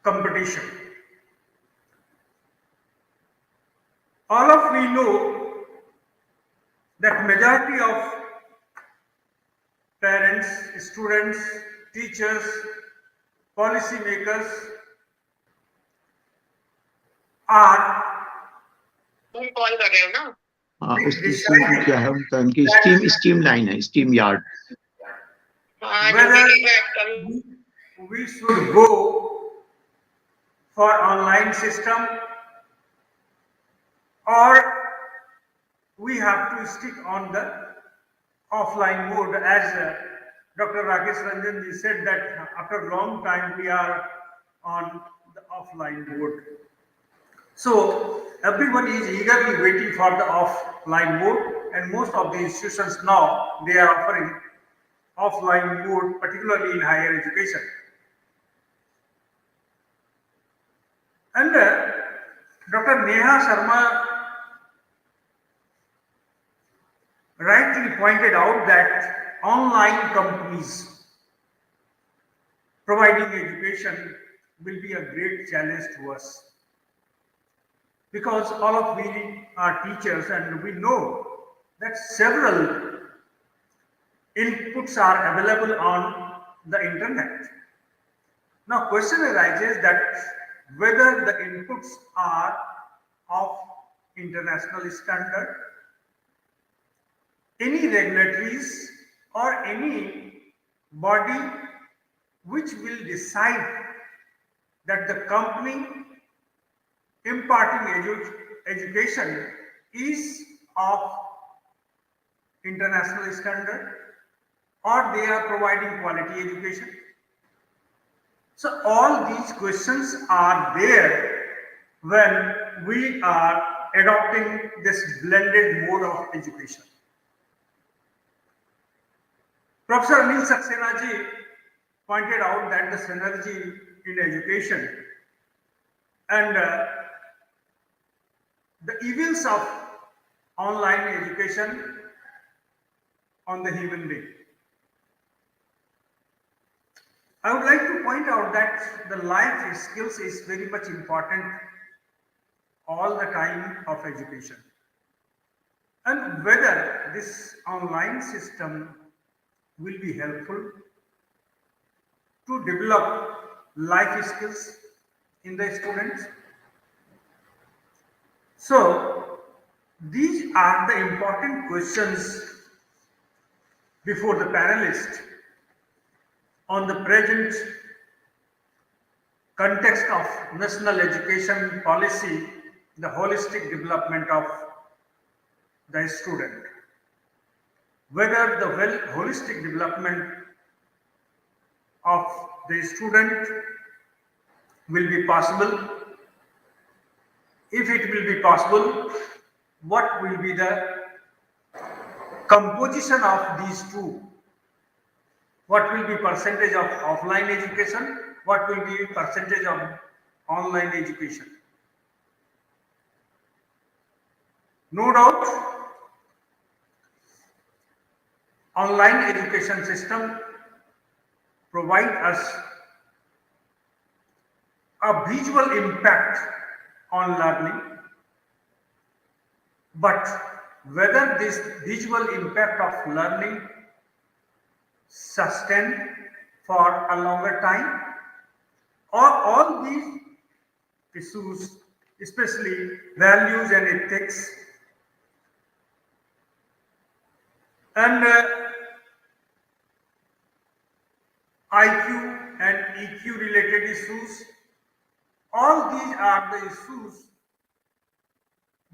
competition. All of we know that majority of parents, students, teachers, policy makers are उसकी steam क्या है उनका, उनकी steam line है, steam yard. whether we should go for online system or we have to stick on the offline mode, as Dr. Rakesh Ranjan ji said that after a long time we are on the offline mode. So everyone is eagerly waiting for the offline mode, and most of the institutions now they are offering offline mode, particularly in higher education. And Dr. Neha Sharma rightly pointed out that online companies providing education will be a great challenge to us, because all of we are teachers and we know that several inputs are available on the internet. Now question arises that whether the inputs are of international standard, any regulatories or any body which will decide that the company imparting education is of international standard, or they are providing quality education. So all these questions are there when we are adopting this blended mode of education. Professor Anil Saxena ji pointed out that the synergy in education and the evils of online education on the human being. I would like to point out that the life skills is very much important all the time of education. And whether this online system will be helpful to develop life skills in the students. So these are the important questions before the panelists on the present context of national education policy, the holistic development of the student. Whether the holistic development of the student will be possible. If it will be possible, what will be the composition of these two? What will be percentage of offline education? What will be percentage of online education? No doubt, online education system provide us a visual impact on learning, but whether this visual impact of learning sustain for a longer time, or all these issues, especially values and ethics and IQ and EQ related issues, all these are the issues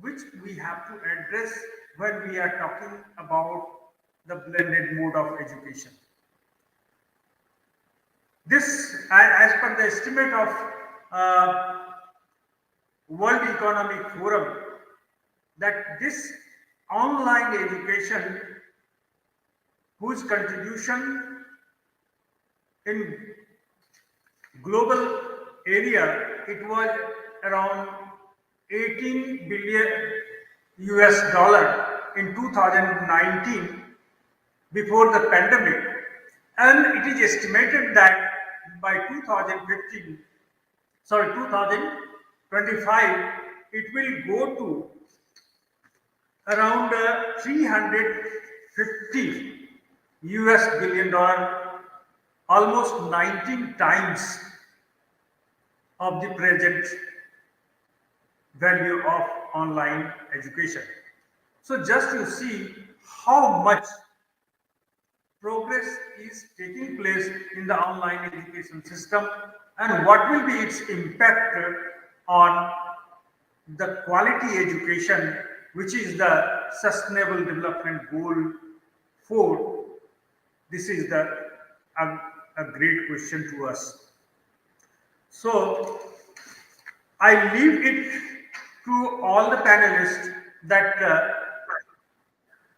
which we have to address when we are talking about the blended mode of education. This, as per the estimate of World Economic Forum, that this online education, whose contribution in global area, it was around 18 billion US dollar in 2019 before the pandemic, and it is estimated that by 2025 it will go to around 350 US billion dollar, almost 19 times of the present value of online education. So just to see how much progress is taking place in the online education system and what will be its impact on the quality education, which is the Sustainable Development Goal 4. This is a great question to us. So I leave it to all the panelists that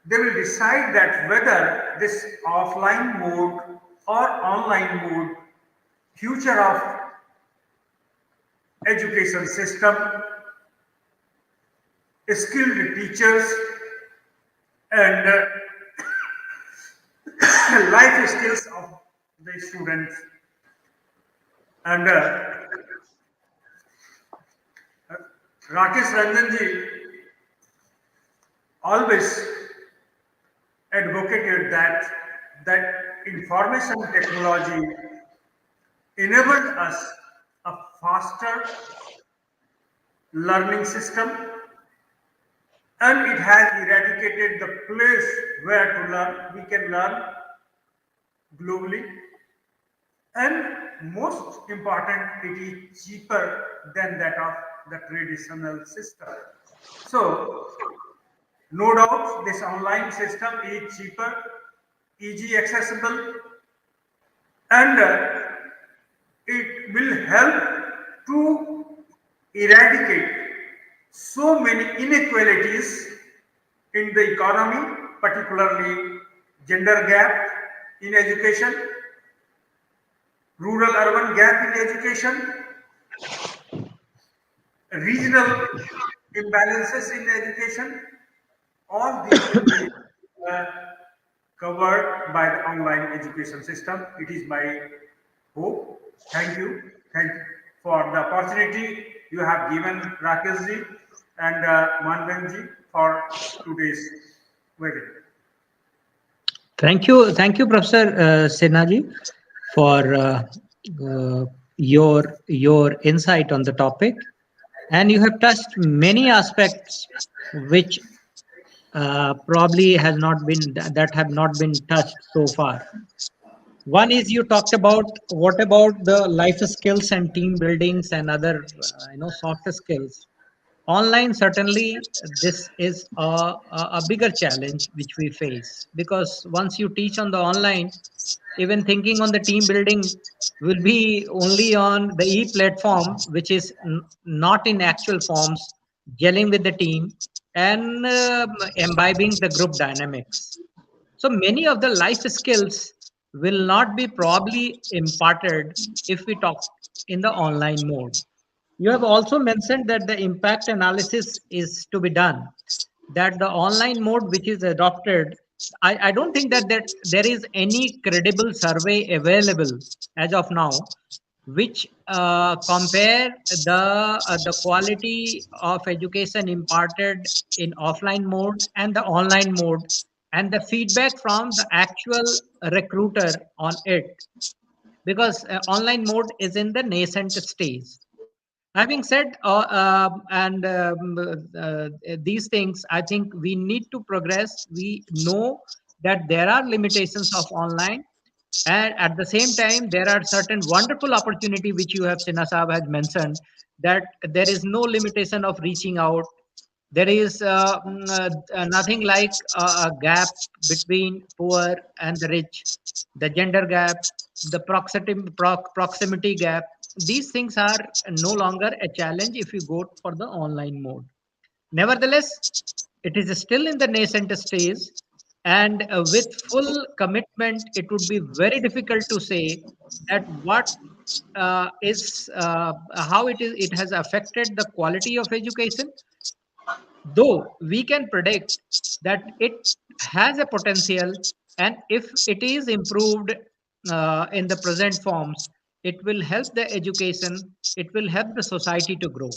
they will decide that whether this offline mode or online mode, future of education system, skilled teachers and life skills of the students. And Rakesh Ranjan ji always advocated that information technology enabled us a faster learning system, and it has eradicated the place where to learn. We can learn globally, and most important, it is cheaper than that of the traditional system. So no doubt this online system is cheaper, easy accessible, and it will help to eradicate so many inequalities in the economy, particularly gender gap in education, rural-urban gap in education, regional imbalances in education. All these will be covered by the online education system. It is my hope. Thank you. Thank you for the opportunity you have given, Rakesh ji and Manvan ji, for today's webinar. Thank you, Professor Sinha ji, for your insight on the topic, and you have touched many aspects which probably have not been touched so far. One is you talked about what about the life skills and team buildings and other soft skills. Online, certainly, this is a bigger challenge which we face, because once you teach on the online, even thinking on the team building will be only on the e-platform, which is not in actual forms, gelling with the team and imbibing the group dynamics. So many of the life skills will not be probably imparted if we talk in the online mode. You have also mentioned that the impact analysis is to be done, that the online mode which is adopted, I don't think that there is any credible survey available as of now which compare the quality of education imparted in offline mode and the online mode, and the feedback from the actual recruiter on it, because online mode is in the nascent stage. Having said these things, I think we need to progress. We know that there are limitations of online, and at the same time there are certain wonderful opportunity which you have, Sinha Saab has mentioned, that there is no limitation of reaching out. There is nothing like a gap between poor and the rich, the gender gap, the proximity gap. These things are no longer a challenge if you go for the online mode. Nevertheless, it is still in the nascent stage, and with full commitment, it would be very difficult to say that what is how it has affected the quality of education. Though we can predict that it has a potential, and if it is improved in the present forms, it will help the education, it will help the society to grow.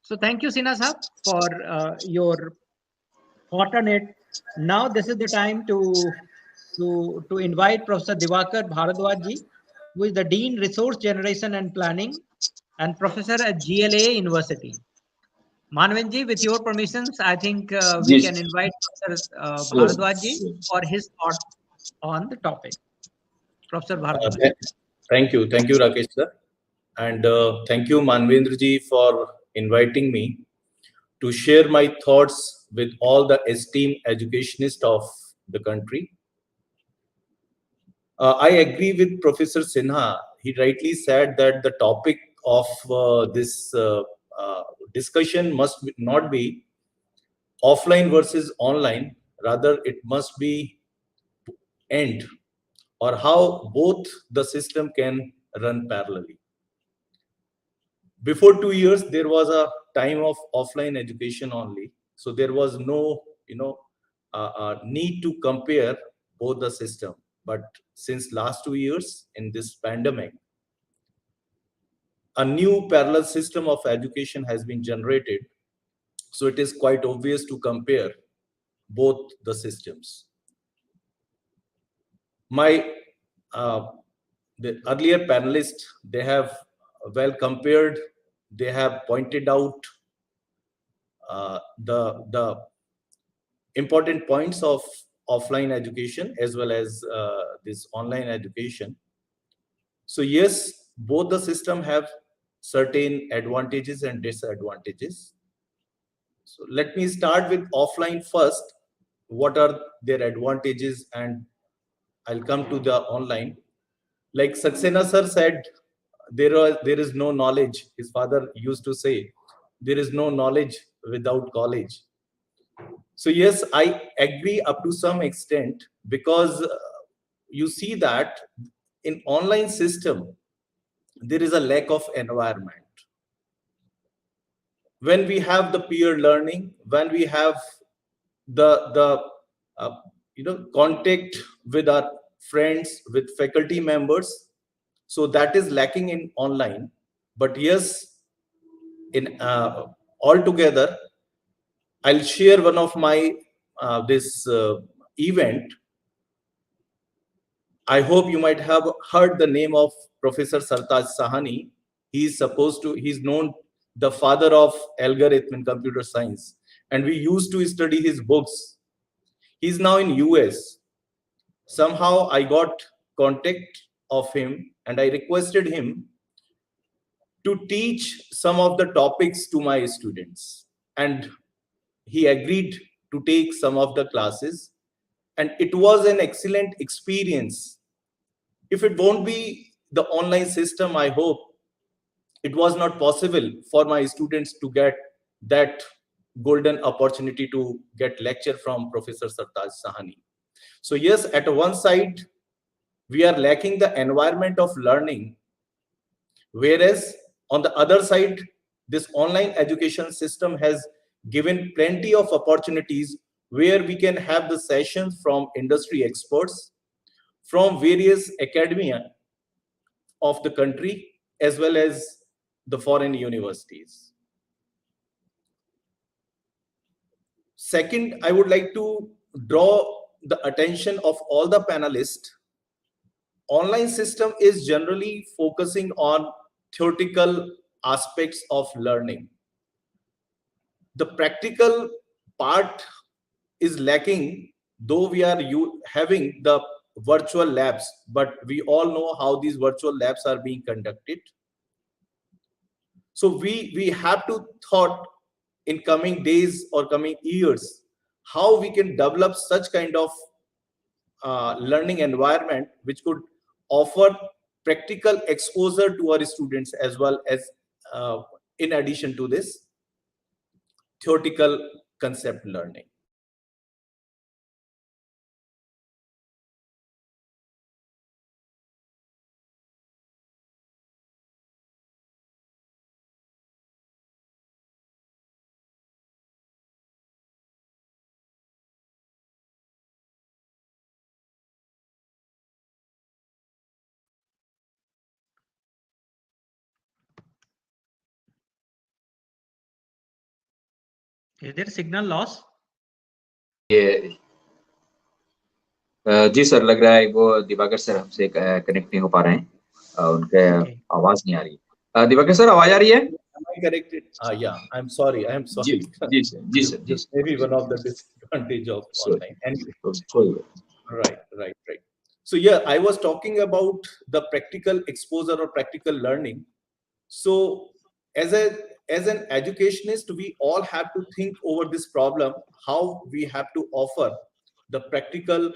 So thank you, Sinha Saab, for your thought on it. Now this is the time to invite Professor Diwakar Bharadwaj ji, who is the Dean Resource Generation and Planning and Professor at GLA University. Manvin ji, with your permissions, I think we can invite Professor Bharadwaj ji for his thought on the topic. Professor Bharadwaj. Thank you, Rakesh sir, and thank you, Manvendra ji, for inviting me to share my thoughts with all the esteemed educationists of the country. I agree with Professor Sinha. He rightly said that the topic of this discussion must not be offline versus online, rather it must be end, or how both the system can run parallelly. Before 2 years, there was a time of offline education only, so there was no need to compare both the system. But since last 2 years in this pandemic, a new parallel system of education has been generated, so it is quite obvious to compare both the systems. The earlier panelists, they have well compared, they have pointed out the important points of offline education as well as this online education. So yes, both the system have certain advantages and disadvantages. So let me start with offline first. What are their advantages, and I'll come to the online. Like Saxena sir said, there is no knowledge. His father used to say, there is no knowledge without college. So yes, I agree up to some extent, because you see that in online system, there is a lack of environment. When we have the peer learning, when we have the contact with our friends, with faculty members, so that is lacking in online. But yes, in altogether, I'll share one of my this event. I hope you might have heard the name of Professor Sartaj Sahani. He's known the father of algorithm in computer science. And we used to study his books. He's now in US. Somehow I got contact of him and I requested him to teach some of the topics to my students. And he agreed to take some of the classes. And it was an excellent experience. If it won't be the online system, I hope it was not possible for my students to get that golden opportunity to get lecture from Professor Sartaj Sahani. So yes, at one side, we are lacking the environment of learning, whereas on the other side, this online education system has given plenty of opportunities where we can have the sessions from industry experts, from various academia of the country, as well as the foreign universities. Second, I would like to draw the attention of all the panelists. Online system is generally focusing on theoretical aspects of learning. The practical part is lacking, though we are having the virtual labs, but we all know how these virtual labs are being conducted. So we have to thought in coming days or coming years, how we can develop such kind of learning environment which could offer practical exposure to our students, as well as in addition to this theoretical concept learning. Is there signal loss? ये जी sir, लग रहा है वो Diwakar sir हमसे connect नहीं हो पा रहे हैं, उनके आवाज नहीं आ रही। दिवाकर सर, आवाज आ रही है? Am I corrected? Yeah, I'm sorry. जी sir. Maybe one of the disadvantage of online. Right. So yeah, I was talking about the practical exposure or practical learning. So as an educationist, we all have to think over this problem, how we have to offer the practical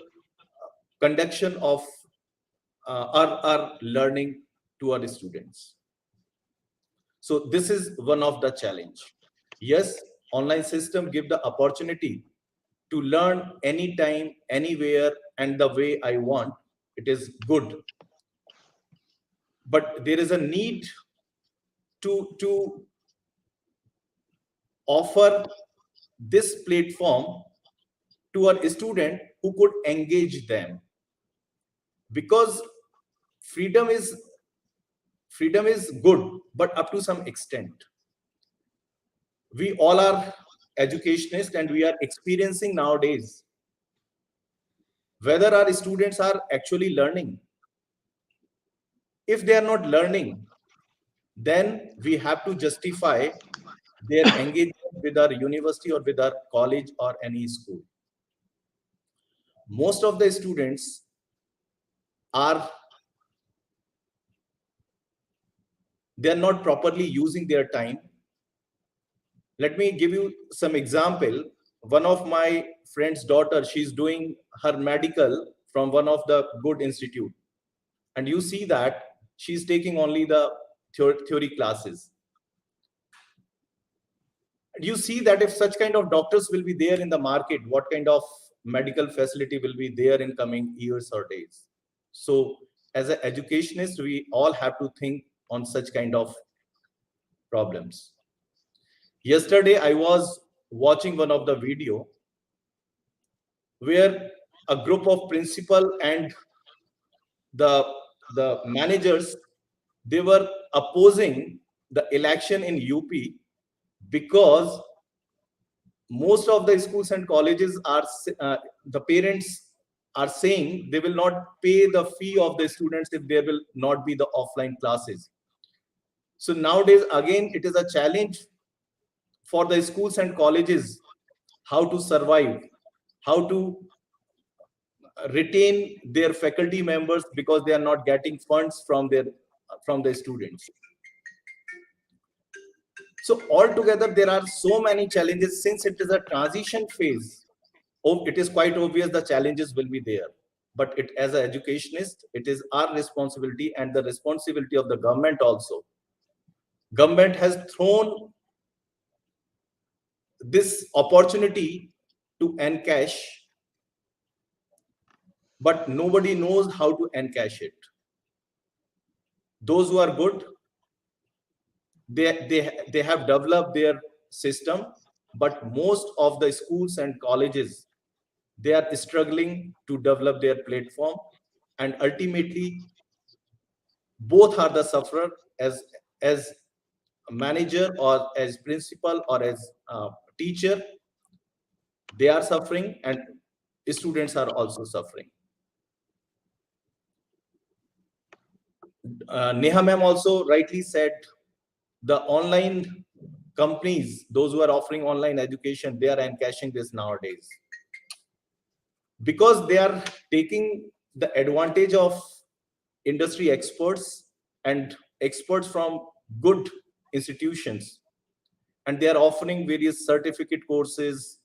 conduction of our learning to our students. So this is one of the challenge. Yes, online system give the opportunity to learn anytime, anywhere, and the way I want. It is good. But there is a need to offer this platform to our student who could engage them, because freedom is good, but up to some extent. We all are educationists and we are experiencing nowadays whether our students are actually learning. If they are not learning, then we have to justify their engagement with our university or with our college or any school. Most of the students are not properly using their time. Let me give you some example. One of my friend's daughter, she's doing her medical from one of the good institute, and you see that she's taking only the theory classes. You see that if such kind of doctors will be there in the market, what kind of medical facility will be there in coming years or days? So as an educationist, we all have to think on such kind of problems. Yesterday, I was watching one of the video where a group of principal and the managers, they were opposing the election in UP because most of the schools and colleges are the parents are saying they will not pay the fee of the students if there will not be the offline classes. So nowadays, again, it is a challenge for the schools and colleges how to survive, how to retain their faculty members, because they are not getting funds from the students. So altogether, there are so many challenges. Since it is a transition phase, it is quite obvious the challenges will be there. But as an educationist, it is our responsibility and the responsibility of the government also. Government has thrown this opportunity to encash, but nobody knows how to encash it. Those who are good, they have developed their system, but most of the schools and colleges, they are struggling to develop their platform, and ultimately both are the sufferer, as manager or as principal or as teacher. They are suffering and students are also suffering. Neha ma'am also rightly said, the online companies, those who are offering online education, they are encashing this nowadays, because they are taking the advantage of industry experts and experts from good institutions, and they are offering various certificate courses,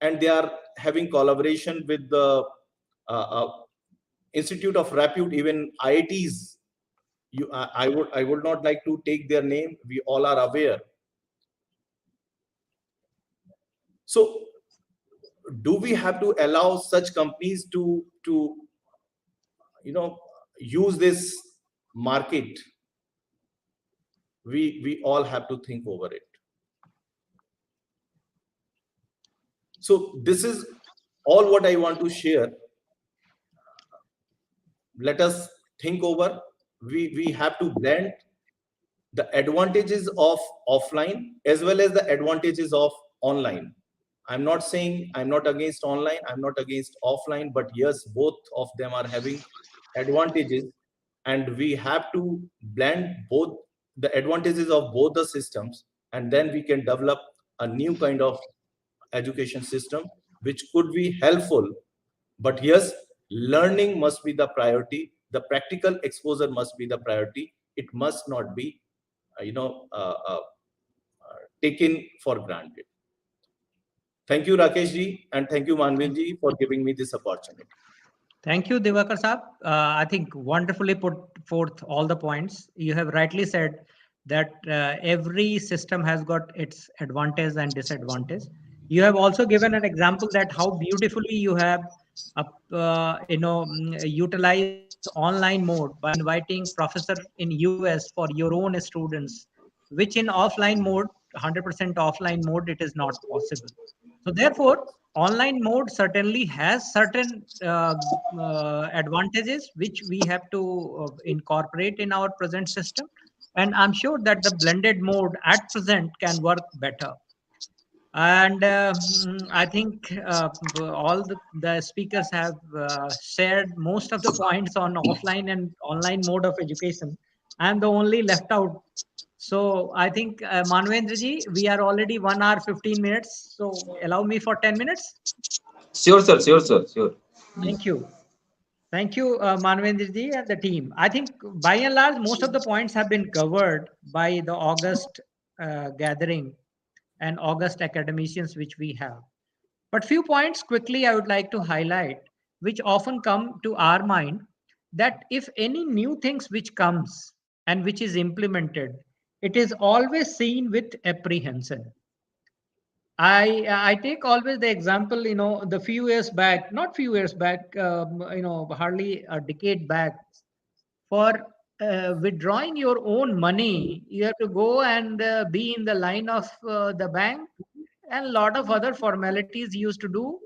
and they are having collaboration with the institute of repute, even IITs. I would not like to take their name, we all are aware. So do we have to allow such companies to use this market? We all have to think over it. So this is all what I want to share. Let us think over. We have to blend the advantages of offline as well as the advantages of online. I'm not saying I'm not against online, I'm not against offline, but yes, both of them are having advantages, and we have to blend both the advantages of both the systems, and then we can develop a new kind of education system which could be helpful. But yes, learning must be the priority, the practical exposure must be the priority. It must not be taken for granted. Thank you, Rakesh ji, and thank you, Manvin ji, for giving me this opportunity. Thank you, Divakar Saab. I think wonderfully put forth all the points. You have rightly said that every system has got its advantage and disadvantage. You have also given an example that how beautifully you have utilized online mode by inviting professor in US for your own students, which in offline mode, 100% offline mode, it is not possible. So therefore, online mode certainly has certain advantages which we have to incorporate in our present system, and I'm sure that the blended mode at present can work better. And I think all the speakers have shared most of the points on offline and online mode of education. I'm the only left out. So I think Manvendra ji, we are already 1 hour 15 minutes. So allow me for 10 minutes. Sure, sir. Sure, sir. Sure. Thank you. Thank you, Manvendra ji and the team. I think by and large, most of the points have been covered by the August gathering and August academicians which we have. But few points quickly I would like to highlight, which often come to our mind, that if any new things which comes and which is implemented, it is always seen with apprehension. I take always the example, the few years back, not few years back, hardly a decade back, for withdrawing your own money, you have to go and be in the line of the bank, and a lot of other formalities used to do.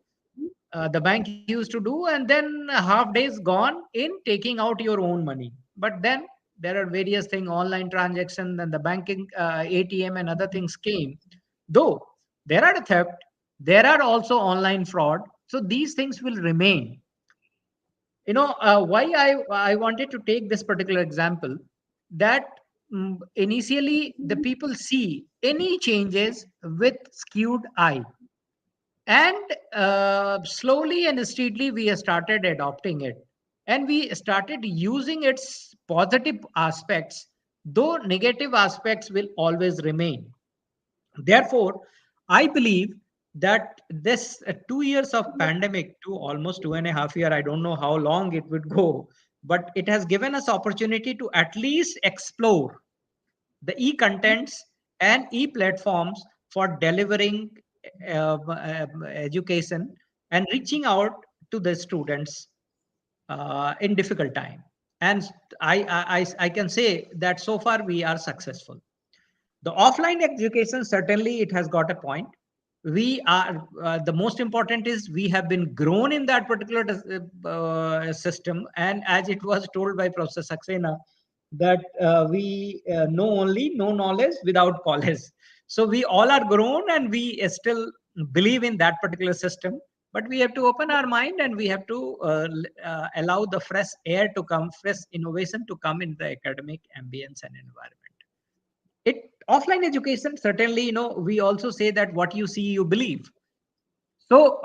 The bank used to do, and then half days gone in taking out your own money. But then there are various things, online transactions, and the banking, ATM, and other things came. Though there are theft, there are also online fraud. So these things will remain. why I wanted to take this particular example, that initially the people see any changes with skewed eye, and slowly and steadily we started adopting it, and we started using its positive aspects, though negative aspects will always remain. Therefore, I believe that this 2 years of pandemic, to almost 2.5 years, I don't know how long it would go, but it has given us opportunity to at least explore the e-contents and e-platforms for delivering education and reaching out to the students in difficult time. And I can say that so far we are successful. The offline education, certainly it has got a point. We are, the most important is we have been grown in that particular system. And as it was told by Professor Saxena, that we know knowledge without college. So we all are grown and we still believe in that particular system. But we have to open our mind and we have to allow the fresh air to come, fresh innovation to come in the academic ambience and environment. Offline education, certainly, we also say that what you see, you believe. So,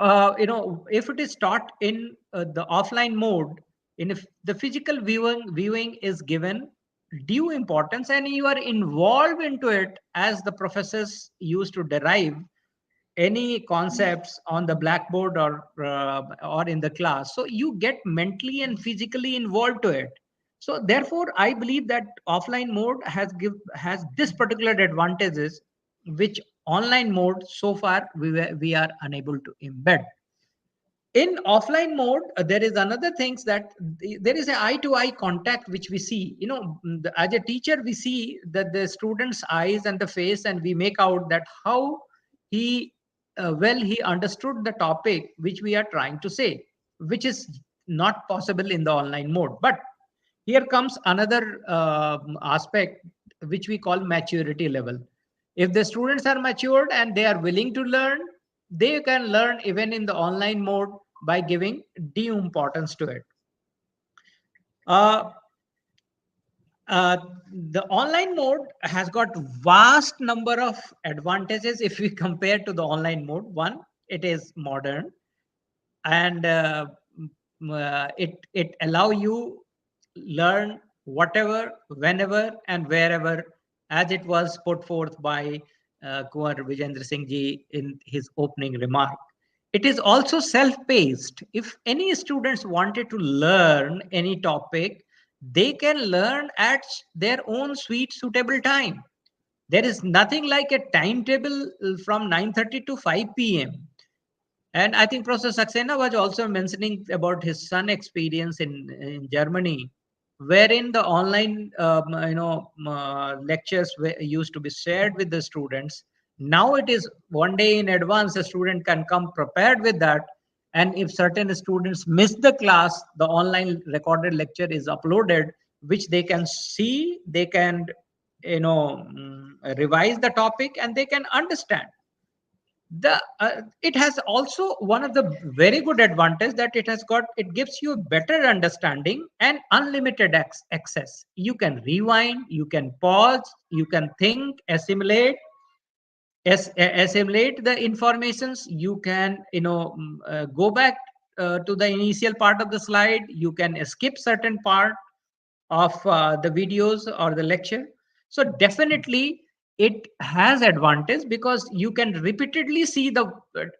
if it is taught in the offline mode, if the physical viewing is given due importance and you are involved into it, as the professors used to derive any concepts on the blackboard or in the class, so you get mentally and physically involved to it. So therefore, I believe that offline mode has this particular advantages, which online mode so far we are unable to embed. In offline mode, there is another things that there is an eye-to-eye contact which we see. As a teacher, we see that the student's eyes and the face, and we make out that how he he understood the topic which we are trying to say, which is not possible in the online mode. But here comes another aspect which we call maturity level. If the students are matured and they are willing to learn, they can learn even in the online mode by giving due importance to it. The online mode has got vast number of advantages if we compare to the online mode. One, it is modern, and it allow you learn whatever, whenever, and wherever, as it was put forth by Kunwar Vijayendra Singh ji in his opening remark. It is also self-paced. If any students wanted to learn any topic, they can learn at their own sweet, suitable time. There is nothing like a timetable from 9:30 to 5 p.m. And I think Professor Saxena was also mentioning about his son experience in Germany, wherein the online lectures used to be shared with the students. Now it is one day in advance, a student can come prepared with that. And if certain students miss the class, the online recorded lecture is uploaded, which they can see, they can revise the topic, and they can understand. It has also one of the very good advantage that it gives you a better understanding and unlimited access. You can rewind, you can pause, you can think, assimilate the informations. You can go back to the initial part of the slide. You can skip certain part of the videos or the lecture. So definitely it has advantage, because you can repeatedly see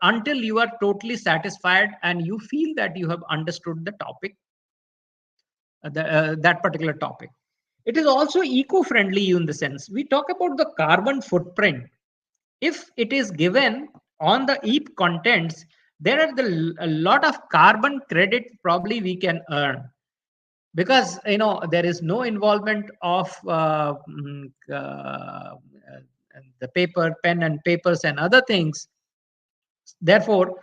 until you are totally satisfied and you feel that you have understood the topic, that particular topic. It is also eco-friendly in the sense we talk about the carbon footprint. If it is given on the EAP contents, there are a lot of carbon credit probably we can earn, because there is no involvement of the paper, pen and papers and other things. Therefore,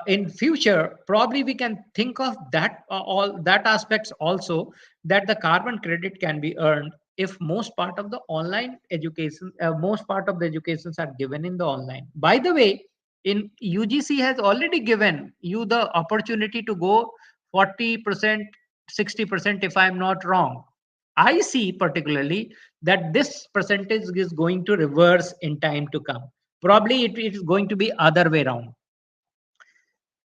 in future, probably we can think of that all that aspects also, that the carbon credit can be earned if most part of the online education, most part of the educations are given in the online. By the way, in UGC has already given you the opportunity to go 40%, 60%, if I'm not wrong. I see particularly that this percentage is going to reverse in time to come. Probably it is going to be other way around.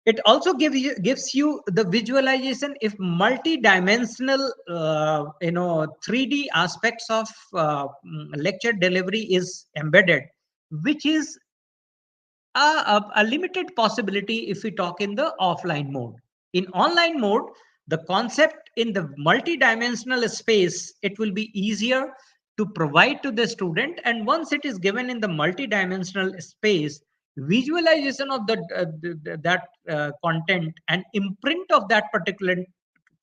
It also gives you the visualization if multi-dimensional 3D aspects of lecture delivery is embedded, which is a limited possibility if we talk in the offline mode. In online mode, the concept in the multi-dimensional space, it will be easier to provide to the student, and once it is given in the multi-dimensional space, visualization of that content and imprint of that particular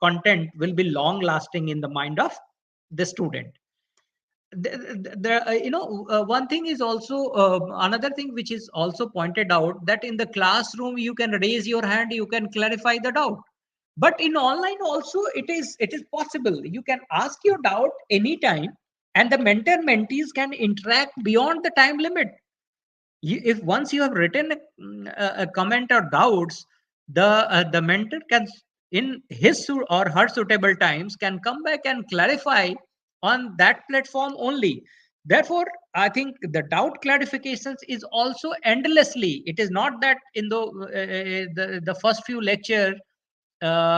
content will be long lasting in the mind of the student. One thing is also another thing which is also pointed out, that in the classroom you can raise your hand, you can clarify the doubt, but in online also it is possible. You can ask your doubt anytime, and the mentor mentees can interact beyond the time limit. If once you have written a comment or doubts, the mentor can, in his or her suitable times, can come back and clarify on that platform only. Therefore, I think the doubt clarifications is also endlessly. It is not that in the first few lecture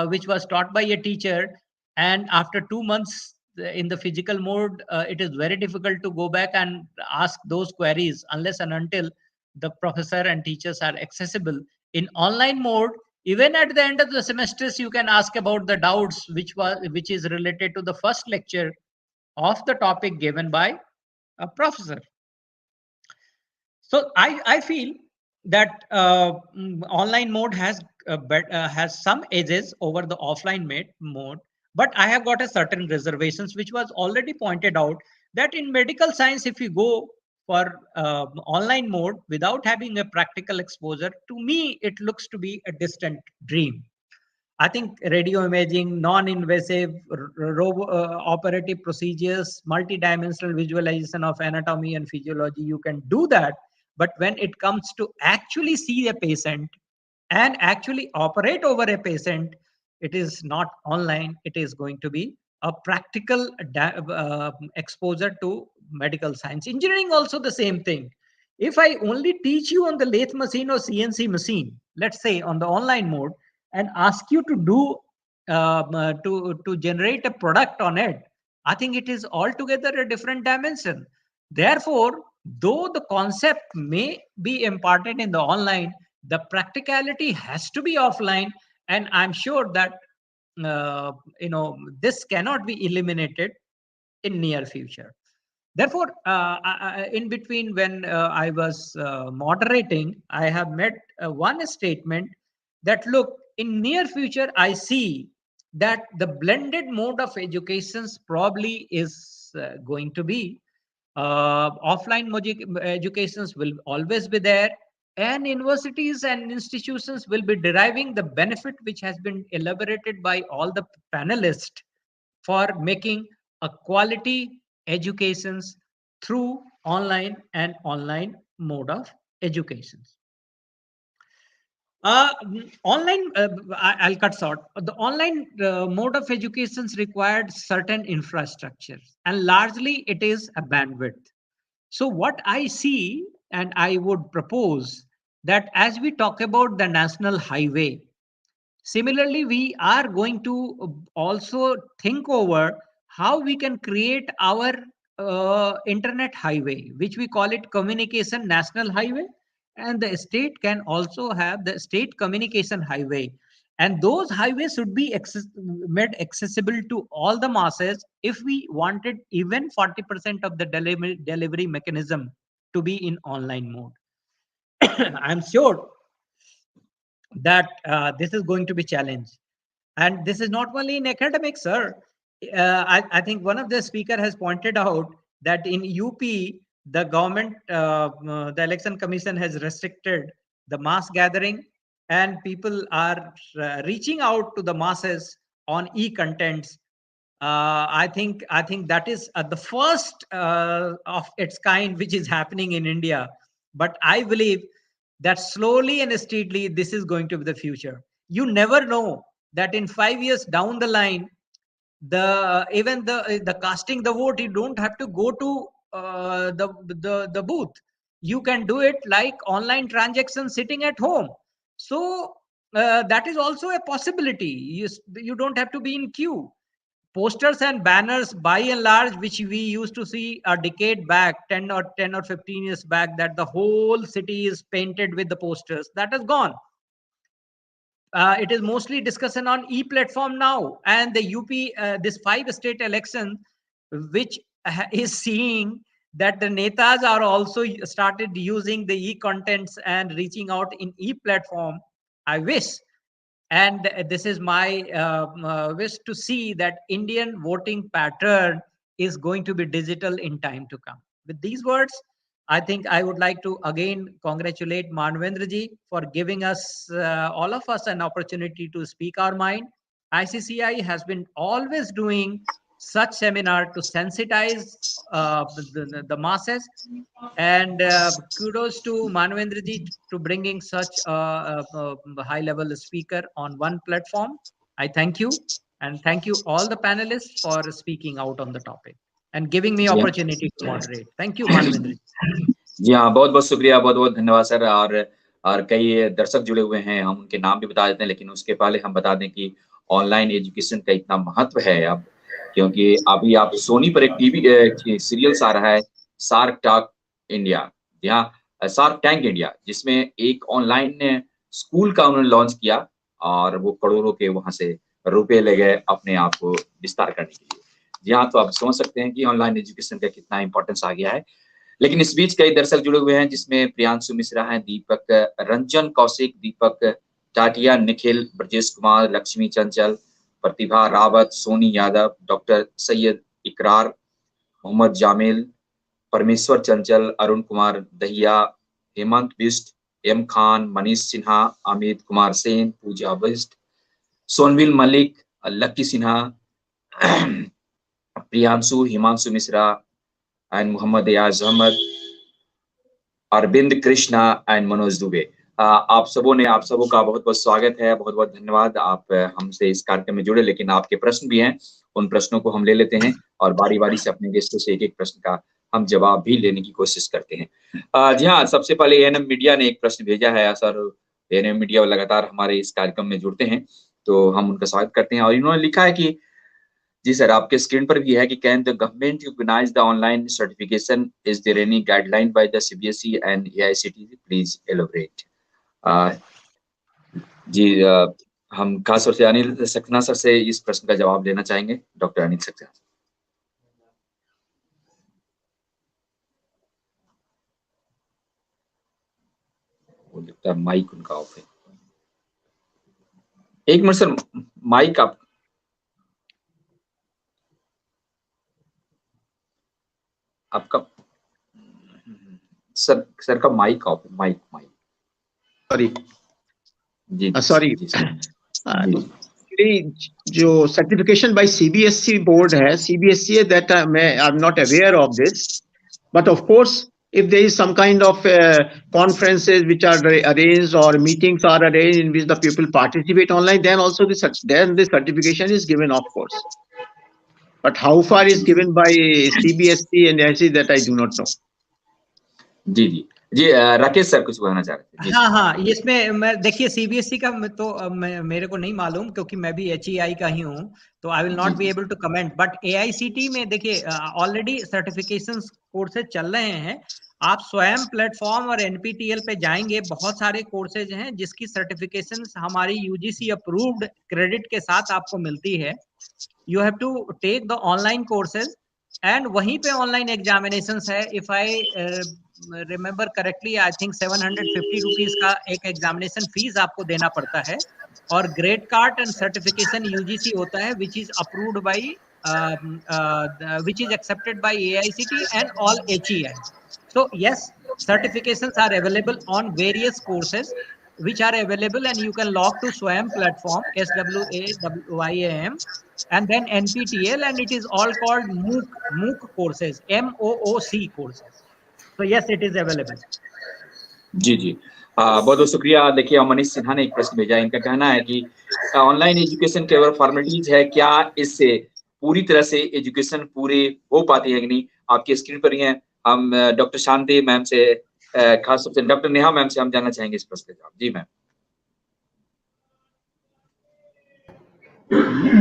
which was taught by a teacher, and after 2 months in the physical mode, it is very difficult to go back and ask those queries unless and until the professor and teachers are accessible. In online mode, even at the end of the semesters, you can ask about the doubts which is related to the first lecture of the topic given by a professor. So I feel that online mode has some edges over the offline mode, but I have got a certain reservations, which was already pointed out, that in medical science, if you go for online mode without having a practical exposure, to me it looks to be a distant dream. I think radio imaging, non-invasive operative procedures, multidimensional visualization of anatomy and physiology, you can do that. But when it comes to actually see a patient and actually operate over a patient, it is not online. It is going to be a practical exposure to medical science. Engineering also the same thing. If I only teach you on the lathe machine or CNC machine, let's say on the online mode, and ask you to do to generate a product on it, I think it is altogether a different dimension. Therefore, though the concept may be imparted in the online, the practicality has to be offline, and I'm sure that this cannot be eliminated in near future. Therefore, in between, when I was moderating, I have made one statement that, look, in near future, I see that the blended mode of educations probably is going to be offline educations will always be there, and universities and institutions will be deriving the benefit which has been elaborated by all the panelists for making a quality educations through online and online mode of educations. I'll cut short. The online mode of educations required certain infrastructures, and largely it is a bandwidth. So what I see, and I would propose that as we talk about the national highway, similarly, we are going to also think over how we can create our internet highway, which we call it communication national highway, and the state can also have the state communication highway, and those highways should be made accessible to all the masses if we wanted even 40% of the delivery mechanism to be in online mode. I'm sure that this is going to be challenged, and this is not only in academics, sir. I think one of the speaker has pointed out that in UP, the government, the election commission has restricted the mass gathering, and people are reaching out to the masses on e-contents. I think that is the first of its kind which is happening in India. But I believe that slowly and steadily, this is going to be the future. You never know that in 5 years down the line, even the casting the vote, you don't have to go to the booth. You can do it like online transactions sitting at home. So that is also a possibility. You don't have to be in queue. Posters and banners, by and large, which we used to see a decade back, 10 or 15 years back, that the whole city is painted with the posters, that has gone. It is mostly discussion on e-platform now, and the UP, this 5-state election, which is seeing that the netas are also started using the e-contents and reaching out in e-platform. I wish, and this is my wish, to see that Indian voting pattern is going to be digital in time to come. With these words, I think I would like to again congratulate Manvendra ji for giving us, all of us, an opportunity to speak our mind. ICCI has been always doing such seminar to sensitize the masses, and kudos to Manvendra ji to bringing such a high level speaker on one platform. I thank you, and thank you all the panelists for speaking out on the topic and giving me opportunity to moderate. Thank you, Manvendra ji. जी हाँ, बहुत बहुत शुक्रिया, बहुत बहुत धन्यवाद sir. और कई दर्शक जुड़े हुए हैं, हम उनके नाम भी बता देते हैं, लेकिन उसके पहले हम बता दें कि ऑनलाइन एजुकेशन का इतना महत्व है अब, क्योंकि अभी आप सोनी पर एक टीवी सीरियल्स आ रहा है, shark tank India, shark tank India, जिसमें एक ऑनलाइन स्कूल का उन्होंने लॉन्च किया और वो करोड़ों के वहां से रुपए ले गए अपने आप को विस्तार करने के लिए। जी हाँ, तो आप समझ सकते हैं कि ऑनलाइन एजुकेशन का कितना इंपॉर्टेंस आ गया है। लेकिन इस बीच कई दर्शक जुड़े हुए हैं, जिसमें प्रियांशु मिश्रा हैं, दीपक रंजन कौशिक, दीपक Tatia, Nikhil, Brajesh Kumar, Lakshmi Chanchal, Pratibha Rawat, Soni Yadav, doctor Syed Ikrar, Mohammad Jamil, Parmeshwar Chanchal, Arun Kumar Dahiya, Hemant Bisht, M Khan, Manish Sinha, Amit Kumar Sen, Pooja Bisht, Sonvil Malik, Lucky Sinha, Priyanshu, Himanshu Mishra and Muhammad Ayaz Ahmed, Arvind Krishna and Manoj Dubey. आप सबों का बहुत बहुत स्वागत है, बहुत बहुत धन्यवाद। आप हमसे इस कार्यक्रम में जुड़े, लेकिन आपके प्रश्न भी हैं, उन प्रश्नों को हम ले लेते हैं और बारी बारी से अपने गेस्टों से एक एक प्रश्न का हम जवाब भी लेने की कोशिश करते हैं। जी हाँ, सबसे पहले एएनएम मीडिया ने एक प्रश्न भेजा है। सर, एएनएम मीडिया लगातार हमारे इस कार्यक्रम में जुड़ते हैं, तो हम उनका स्वागत करते हैं। और इन्होंने लिखा है कि जी सर, आपके स्क्रीन पर भी है कि can the government recognise the online certification, is there any guideline by the CBSE and AICTE, please elaborate. जी, हम खास तौर से अनिल सक्सेना सर से इस प्रश्न का जवाब लेना चाहेंगे। डॉक्टर अनिल सक्सेना। वो लगता है माइक उनका ऑफ है। एक मिनट सर, माइक आप आपका सर का माइक ऑफ है। माइक सॉरी जी सॉरी जो सर्टिफिकेशन बाय सीबीएसई बोर्ड है, CBSE that I am not aware of this, but of course if there is some kind of conferences which are arranged or meetings are arranged in which the people participate online, then also the certification is given, of course. But how far is given by CBSE and ICSE, that I do not know. जी जी जी, Rakesh sir कुछ कहना चाह रहे थे। हाँ, इसमें मैं देखिए सीबीएसई का तो मेरे को नहीं मालूम, क्योंकि मैं भी एचईआई का ही हूँ, तो I will not be able to comment. But AICTE में देखिए ऑलरेडी सर्टिफिकेशंस कोर्सेज चल रहे हैं। आप स्वयं प्लेटफॉर्म और एनपीटीईएल पे जाएंगे, बहुत सारे कोर्सेज हैं जिसकी सर्टिफिकेशंस हमारी यूजीसी अप्रूव्ड क्रेडिट के साथ आपको मिलती है। You have to take the online courses and वहीं पे ऑनलाइन एग्जामिनेशंस है। If I remember correctly, I think 750 rupees का एक एग्जामिनेशन फीस आपको देना पड़ता है, और grade card and certification UGC होता है, which is approved by which is accepted by AICTE and all HEI. So yes, certifications are available on various courses which are available, and you can log to Swayam platform, SWAYAM, and then NPTEL, and it is all called MOOC courses, MOOC courses. So yes, it is available. जी जी, बहुत बहुत शुक्रिया। देखिए मनीष सिन्हा ने एक प्रश्न भेजा, इनका कहना है कि ऑनलाइन एजुकेशन केवल फॉर्मेलिटीज है, क्या इससे पूरी तरह से एजुकेशन पूरी हो पाती है कि नहीं? आपकी स्क्रीन पर ही है। हम डॉक्टर शांति मैम से, खास तौर से डॉक्टर नेहा मैम से हम जानना चाहेंगे इस प्रश्न का जवाब। जी मैम।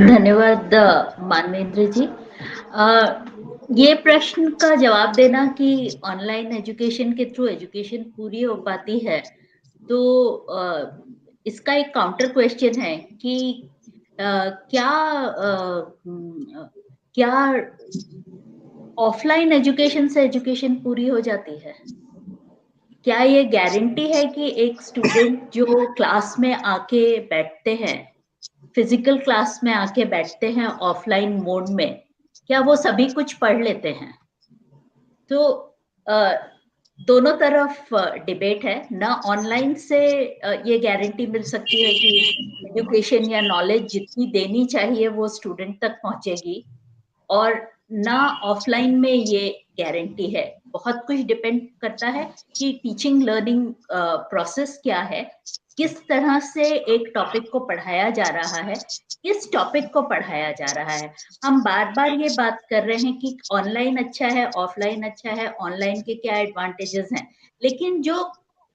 धन्यवाद मानवेंद्र जी। ये प्रश्न का जवाब देना कि ऑनलाइन एजुकेशन के थ्रू एजुकेशन पूरी हो पाती है, तो इसका एक काउंटर क्वेश्चन है कि क्या ऑफलाइन एजुकेशन से एजुकेशन पूरी हो जाती है? क्या ये गारंटी है कि एक स्टूडेंट जो क्लास में आके बैठते हैं, फिजिकल क्लास में आके बैठते हैं ऑफलाइन मोड में, क्या वो सभी कुछ पढ़ लेते हैं? तो दोनों तरफ डिबेट है ना। ऑनलाइन से ये गारंटी मिल सकती है कि एजुकेशन या नॉलेज जितनी देनी चाहिए वो स्टूडेंट तक पहुंचेगी, और ना ऑफलाइन में ये गारंटी है। बहुत कुछ डिपेंड करता है कि टीचिंग लर्निंग प्रोसेस क्या है, किस तरह से एक टॉपिक को पढ़ाया जा रहा है, किस टॉपिक को पढ़ाया जा रहा है। हम बार बार ये बात कर रहे हैं कि ऑनलाइन अच्छा है, ऑफलाइन अच्छा है, ऑनलाइन के क्या एडवांटेजेस हैं, लेकिन जो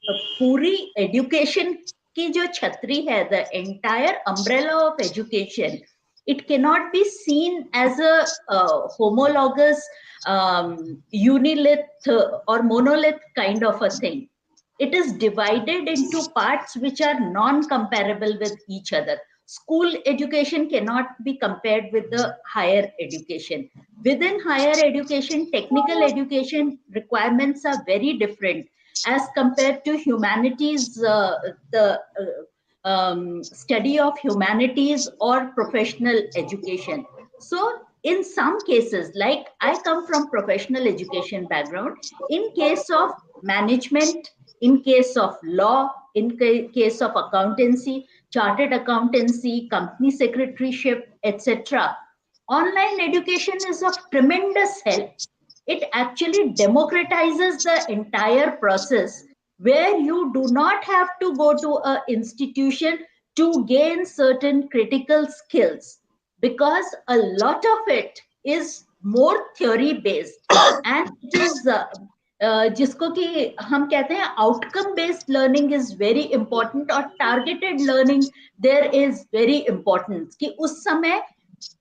पूरी एजुकेशन की जो छतरी है, the entire umbrella of education, it cannot be seen as a homologous unilith or monolith kind of a thing. It is divided into parts which are non-comparable with each other. School education cannot be compared with the higher education. Within higher education, technical education requirements are very different as compared to humanities, study of humanities or professional education. So in some cases, like I come from professional education background, in case of management, in case of law, in case of accountancy, chartered accountancy, company secretaryship, etc., online education is of tremendous help. It actually democratizes the entire process, where you do not have to go to an institution to gain certain critical skills, because a lot of it is more theory based, and it is जिसको कि हम कहते हैं outcome based learning is very important, और targeted learning there is very important, कि उस समय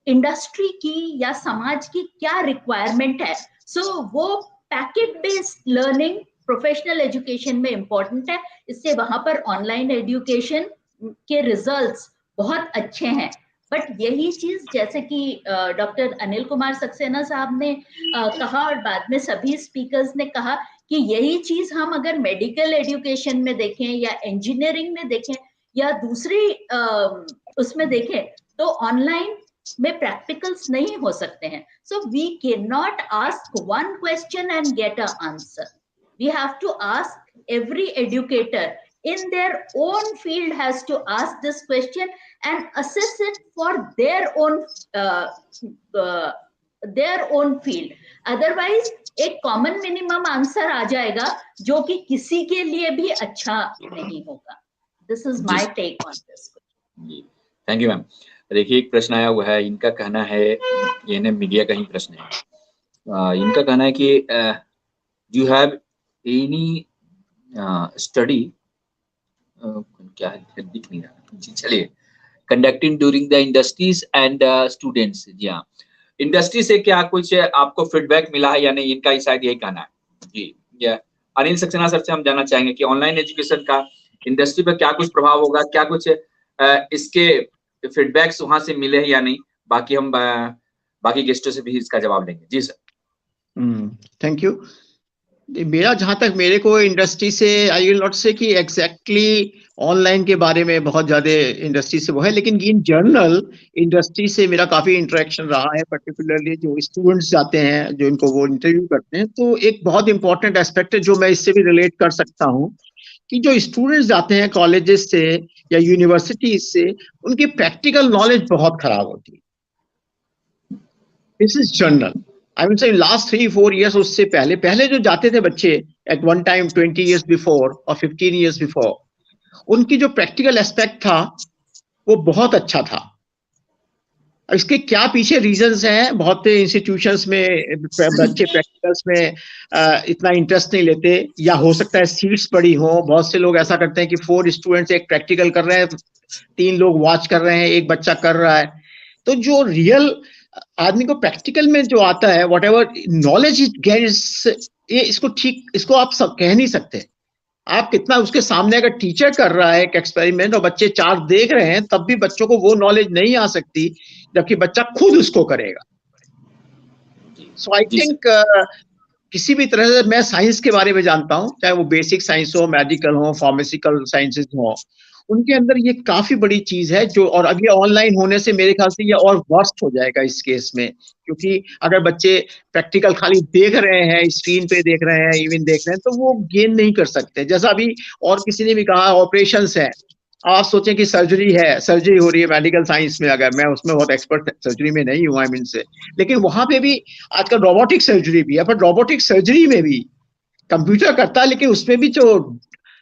industry की या समाज की क्या रिक्वायरमेंट है। सो वो packet based learning professional education में इंपॉर्टेंट है। इससे वहां पर ऑनलाइन एजुकेशन के रिजल्ट्स बहुत अच्छे हैं। बट यही चीज जैसे कि डॉक्टर अनिल कुमार सक्सेना साहब ने कहा, और बाद में सभी स्पीकर्स ने कहा, कि यही चीज हम अगर मेडिकल एजुकेशन में देखें या इंजीनियरिंग में देखें या दूसरी उसमें देखें, तो ऑनलाइन में प्रैक्टिकल्स नहीं हो सकते हैं। So we can not ask one question and get a answer. We have to ask, every educator in their own field has to ask this question and assess it for their own field. Otherwise एक common minimum answer आ जाएगा जो कि किसी के लिए भी अच्छा नहीं होगा. This is my take on this. Thank you ma'am. देखिए एक प्रश्न आया हुआ है, इनका कहना है, ये ना मीडिया का ही प्रश्न है। इनका कहना है कि you have any study, क्या है दिख नहीं रहा, चलिए, conducting during the industries and students। जी हाँ, इंडस्ट्री से क्या कुछ आपको फीडबैक मिला है या नहीं, इनका शायद यही कहना है। जी, या अनिल सक्सेना सर से हम जानना चाहेंगे कि ऑनलाइन एजुकेशन का इंडस्ट्री पर क्या कुछ प्रभाव होगा, क्या कुछ इसके फीडबैक्स वहां से मिले हैं या नहीं। बाकी हम बाकी गेस्टों से भी इसका जवाब लेंगे। जी सर। Thank you. मेरा जहां तक मेरे को इंडस्ट्री से, आई विल नॉट से कि एग्जैक्टली ऑनलाइन के बारे में बहुत ज्यादा इंडस्ट्री से वो है, लेकिन इन जनरल इंडस्ट्री से मेरा काफी इंटरेक्शन रहा है, पर्टिकुलरली जो स्टूडेंट्स जाते हैं, जो इनको वो इंटरव्यू करते हैं। तो एक बहुत इंपॉर्टेंट एस्पेक्ट है जो मैं इससे भी रिलेट कर सकता हूँ, कि जो स्टूडेंट्स जाते हैं कॉलेजेस से या यूनिवर्सिटीज से, उनकी प्रैक्टिकल नॉलेज बहुत खराब होती है। This is general. I mean say last 3-4 years, उससे पहले जो जाते थे बच्चे at one time 20 years before और 15 years बिफोर, उनकी जो प्रैक्टिकल एस्पेक्ट था वो बहुत अच्छा था। इसके क्या पीछे रीजंस हैं? बहुत इंस्टीट्यूशंस में बच्चे प्रैक्टिकल्स में इतना इंटरेस्ट नहीं लेते, या हो सकता है सीट्स बड़ी हो। बहुत से लोग ऐसा करते हैं कि 4 स्टूडेंट्स एक प्रैक्टिकल कर रहे हैं, 3 लोग वॉच कर रहे हैं, एक बच्चा कर रहा है। तो जो रियल आदमी को प्रैक्टिकल में जो आता है, whatever knowledge it gets, ये इसको ठीक, इसको आप सब कह नहीं सकते। आप कितना उसके सामने अगर टीचर कर रहा है एक एक्सपेरिमेंट और बच्चे 4 देख रहे हैं, तब भी बच्चों को वो नॉलेज नहीं आ सकती जबकि बच्चा खुद उसको करेगा। सो आई थिंक किसी भी तरह से, मैं साइंस के बारे में जानता हूं, चाहे वो बेसिक साइंस हो, मेडिकल हो, फार्मास्यूटिकल साइंसेज हो, उनके अंदर ये काफी बड़ी चीज है जो, और अब ये ऑनलाइन होने से मेरे ख्याल से ये और वर्स्ट हो जाएगा इस केस में, क्योंकि अगर बच्चे प्रैक्टिकल खाली देख रहे हैं, स्क्रीन पे देख रहे हैं, इवन देख रहे हैं, तो वो गेन नहीं कर सकते। जैसा अभी और किसी ने भी कहा, ऑपरेशंस है, आप सोचें कि सर्जरी है, सर्जरी हो रही है मेडिकल साइंस में, अगर मैं उसमें बहुत एक्सपर्ट सर्जरी में नहीं हुआ मीन से, लेकिन वहां पे भी आजकल रोबोटिक सर्जरी भी है, पर रोबोटिक सर्जरी में भी कंप्यूटर करता है, लेकिन उसमें भी जो,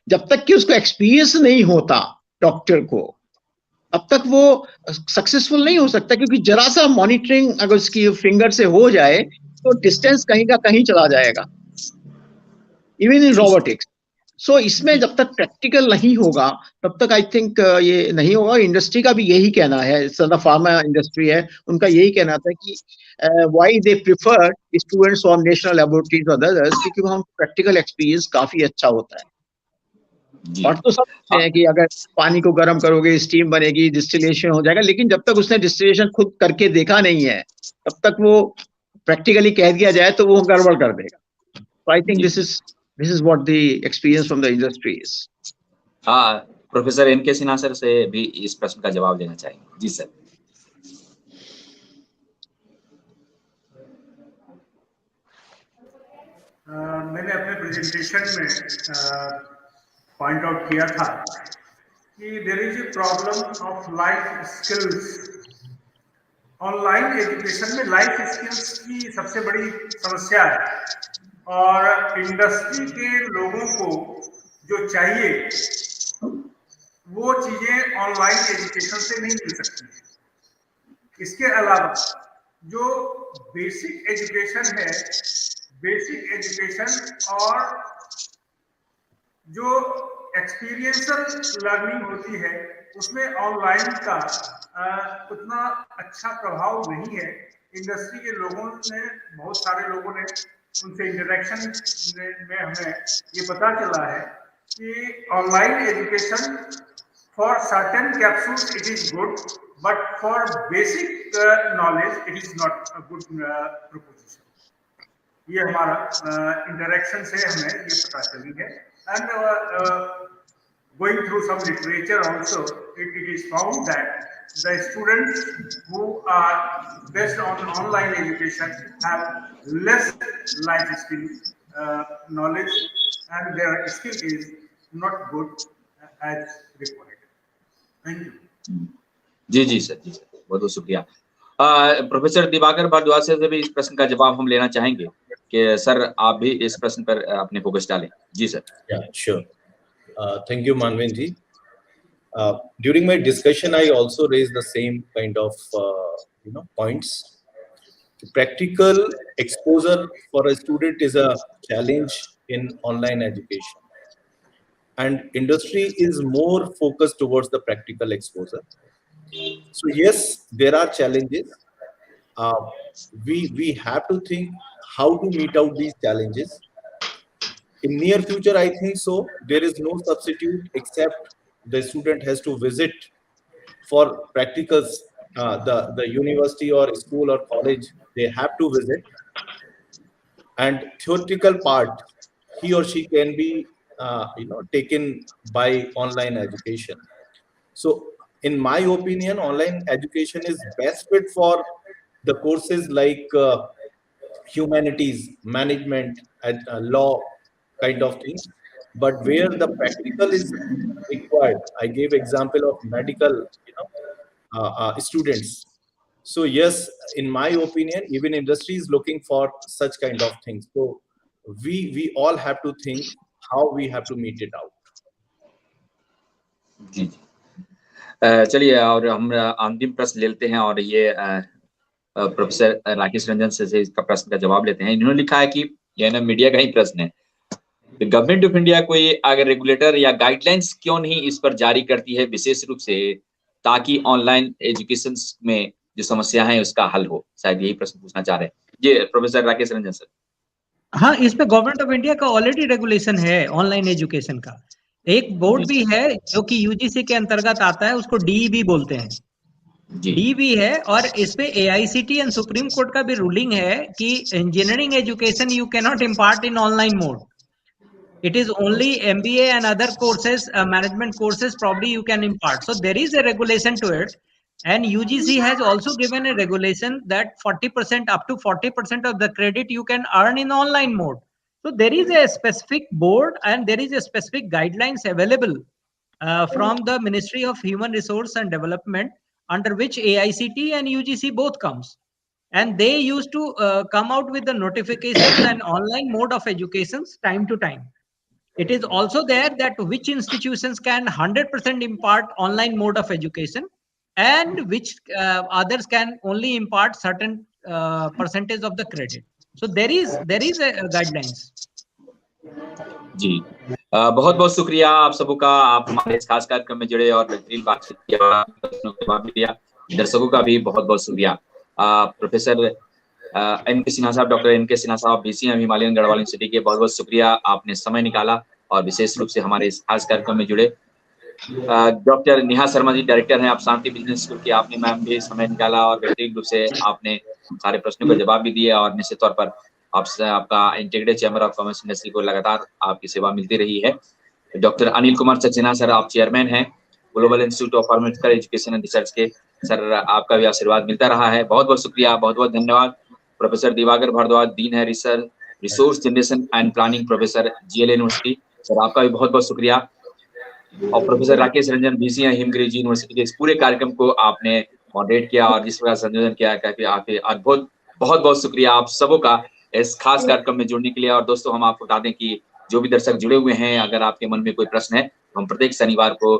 जब तक कि उसको एक्सपीरियंस नहीं होता डॉक्टर को, अब तक वो सक्सेसफुल नहीं हो सकता, क्योंकि जरा सा मॉनिटरिंग अगर उसकी फिंगर से हो जाए तो डिस्टेंस कहीं का कहीं चला जाएगा, इवन इन रोबोटिक्स। सो इसमें जब तक प्रैक्टिकल नहीं होगा तब तक आई थिंक ये नहीं होगा। इंडस्ट्री का भी यही कहना है, फार्मा इंडस्ट्री है, उनका यही कहना था कि why they prefer students on national laboratories और अदर्स, क्योंकि हम प्रैक्टिकल एक्सपीरियंस काफी अच्छा होता है। और तो सब हैं कि अगर पानी को गर्म करोगे स्टीम बनेगी, डिस्टिलेशन हो जाएगा, लेकिन जब तक उसने डिस्टिलेशन खुद करके देखा नहीं है तब तक वो प्रैक्टिकली कह दिया जाए तो वो गड़बड़ कर देगा। So I think this is what the experience from the industry is. Professor N K. Sinha sir से भी इस प्रश्न का जवाब देना चाहेंगे। जी सर। मैंने अपने प्रेजेंटेशन में पॉइंट आउट किया था कि there is a problem of life skills. Online education में लाइफ स्किल्स की सबसे बड़ी समस्या है, और इंडस्ट्री के लोगों को जो चाहिए वो चीजें ऑनलाइन एजुकेशन से नहीं मिल सकती। इसके अलावा जो बेसिक एजुकेशन है, बेसिक एजुकेशन और जो एक्सपीरियंशियल लर्निंग होती है, उसमें ऑनलाइन का उतना अच्छा प्रभाव नहीं है। इंडस्ट्री के लोगों ने, बहुत सारे लोगों ने, उनसे इंटरेक्शन में हमें ये पता चला है कि online education for certain capsules it is good, but for basic knowledge it is not a good proposition. ये हमारा इंटरेक्शन से हमें ये पता चली है। And going through some literature also, it is found that the students who are based on online education have less life skill knowledge, and their skill is not good as required. Thank you. जी sir, जी sir, बहुत बहुत शुक्रिया। Professor Diwakar Bhardwaj से भी इस प्रश्न का जवाब हम लेना चाहेंगे कि सर आप भी इस प्रश्न पर अपने फोकस डालें। जी sir. Yeah, sure. Thank you, Manvin ji. During my discussion, I also raised the same kind of points. Practical exposure for a student is a challenge in online education, and industry is more focused towards the practical exposure. So yes, there are challenges. We have to think how to meet out these challenges. In near future, I think so, there is no substitute except the student has to visit for practicals, the university or school or college, they have to visit, and theoretical part he or she can be taken by online education. So in my opinion, online education is best fit for the courses like humanities, management, and law kind of things. But where the practical is required, I gave example of medical students. So yes, in my opinion, even industry is looking for such kind of things. So we all have to think how we have to meet it out. जी चलिए और हम अंतिम प्रश्न लेते हैं और ये professor Rakesh Ranjan से इसका प्रश्न का जवाब लेते हैं। इन्होंने लिखा है कि यह ना मीडिया का ही प्रश्न है, गवर्नमेंट ऑफ इंडिया कोई अगर रेगुलेटर या गाइडलाइंस क्यों नहीं इस पर जारी करती है विशेष रूप से, ताकि ऑनलाइन एजुकेशन में जो समस्या है उसका हल हो। शायद यही प्रश्न पूछना चाह रहे हैं ये प्रोफेसर राकेश रंजन सर। हाँ, इस पे गवर्नमेंट ऑफ इंडिया का ऑलरेडी रेगुलेशन है ऑनलाइन एजुकेशन का। एक बोर्ड भी है जो कि यूजीसी के अंतर्गत आता है, उसको डीईबी बोलते हैं, डीईबी है। और इस पे एआईसीटी एंड सुप्रीम कोर्ट का भी रूलिंग है कि engineering education you can not impart in online mode. It is only MBA and other courses, management courses probably you can impart. So there is a regulation to it, and UGC has also given a regulation that 40% up to 40% of the credit you can earn in online mode. So there is a specific board and there is a specific guidelines available from the Ministry of Human Resource and Development, under which AICT and UGC both comes. And they used to come out with the notifications and online mode of educations time to time. It is also there that which institutions can 100% impart online mode of education and which others can only impart certain percentage of the credit. So there is a guidelines. जी बहुत बहुत शुक्रिया आप सबों का, आप हमारे इस खास कार्यक्रम में जुड़े और बेहतरीन बातचीत किया, जवाब भी दिया। दर्शकों का भी बहुत बहुत शुक्रिया। प्रोफेसर एनके सिन्हा साहब, डॉक्टर एनके सिन्हा साहब बीसीएम हिमालयन गढ़वाल यूनिवर्सिटी के बहुत बहुत शुक्रिया, आपने समय निकाला और विशेष रूप से हमारे इस खास कार्यक्रम में जुड़े। डॉक्टर नेहा शर्मा जी डायरेक्टर हैं आप शांति बिजनेस स्कूल के, आपने मैम भी समय निकाला और बेहतरीन रूप से आपने सारे प्रश्नों का जवाब भी दिया और निश्चित तौर पर आपसे आपका integrated chamber of commerce industry को लगातार आपकी सेवा मिलती रही है। डॉक्टर अनिल कुमार सक्सेना सर, आप चेयरमैन हैं global institute of pharmaceutical education and research के, सर आपका भी आशीर्वाद मिलता रहा है, बहुत बहुत शुक्रिया, बहुत बहुत धन्यवाद। प्रोफेसर दिवाकर भारद्वाज, डीन है resource generation and planning, professor GL university, sir आपका भी बहुत बहुत शुक्रिया। और प्रोफेसर राकेश रंजन बीसी हिमगिरी जी यूनिवर्सिटी के इस पूरे कार्यक्रम को आपने मॉडरेट किया और जिस प्रकार संयोजन किया, काफी आपके अद्भुत, बहुत बहुत शुक्रिया आप सबों का इस खास कार्यक्रम में जुड़ने के लिए। और दोस्तों हम आपको बता दें कि जो भी दर्शक जुड़े हुए हैं, अगर आपके मन में कोई प्रश्न है, हम प्रत्येक शनिवार को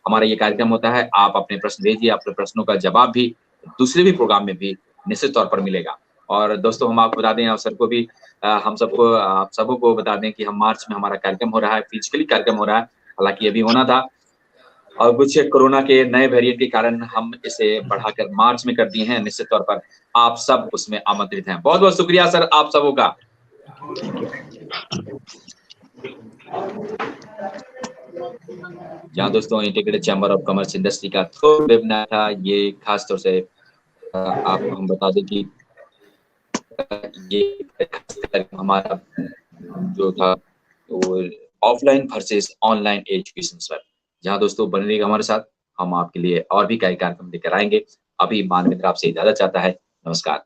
हमारा ये कार्यक्रम होता है, आप अपने प्रश्न भेजिए, अपने प्रश्नों का जवाब भी दूसरे भी प्रोग्राम में भी निश्चित तौर पर मिलेगा। और दोस्तों हम आपको बता दें, आप सबको भी हम सबको आप सबों को बता दें कि हम मार्च में हमारा कार्यक्रम हो रहा है, फिजिकली कार्यक्रम हो रहा है, हालांकि अभी होना था और कुछ कोरोना के नए वेरिएंट के कारण हम इसे बढ़ाकर मार्च में कर दिए हैं। निश्चित तौर पर आप सब उसमें आमंत्रित हैं। बहुत बहुत शुक्रिया सर आप सबों का। जहाँ दोस्तों integrated chamber of commerce industry का थर्ड वेबिनार था, ये खास तौर से आपको हम बता दें कि ये हमारा जो था वो ऑफलाइन वर्सेस ऑनलाइन एजुकेशन पर, जहाँ दोस्तों बने रहिएगा हमारे साथ, हम आपके लिए और भी कई कार्यक्रम लेकर आएंगे। अभी मानवेंद्र आपसे इजाजत चाहता है, नमस्कार।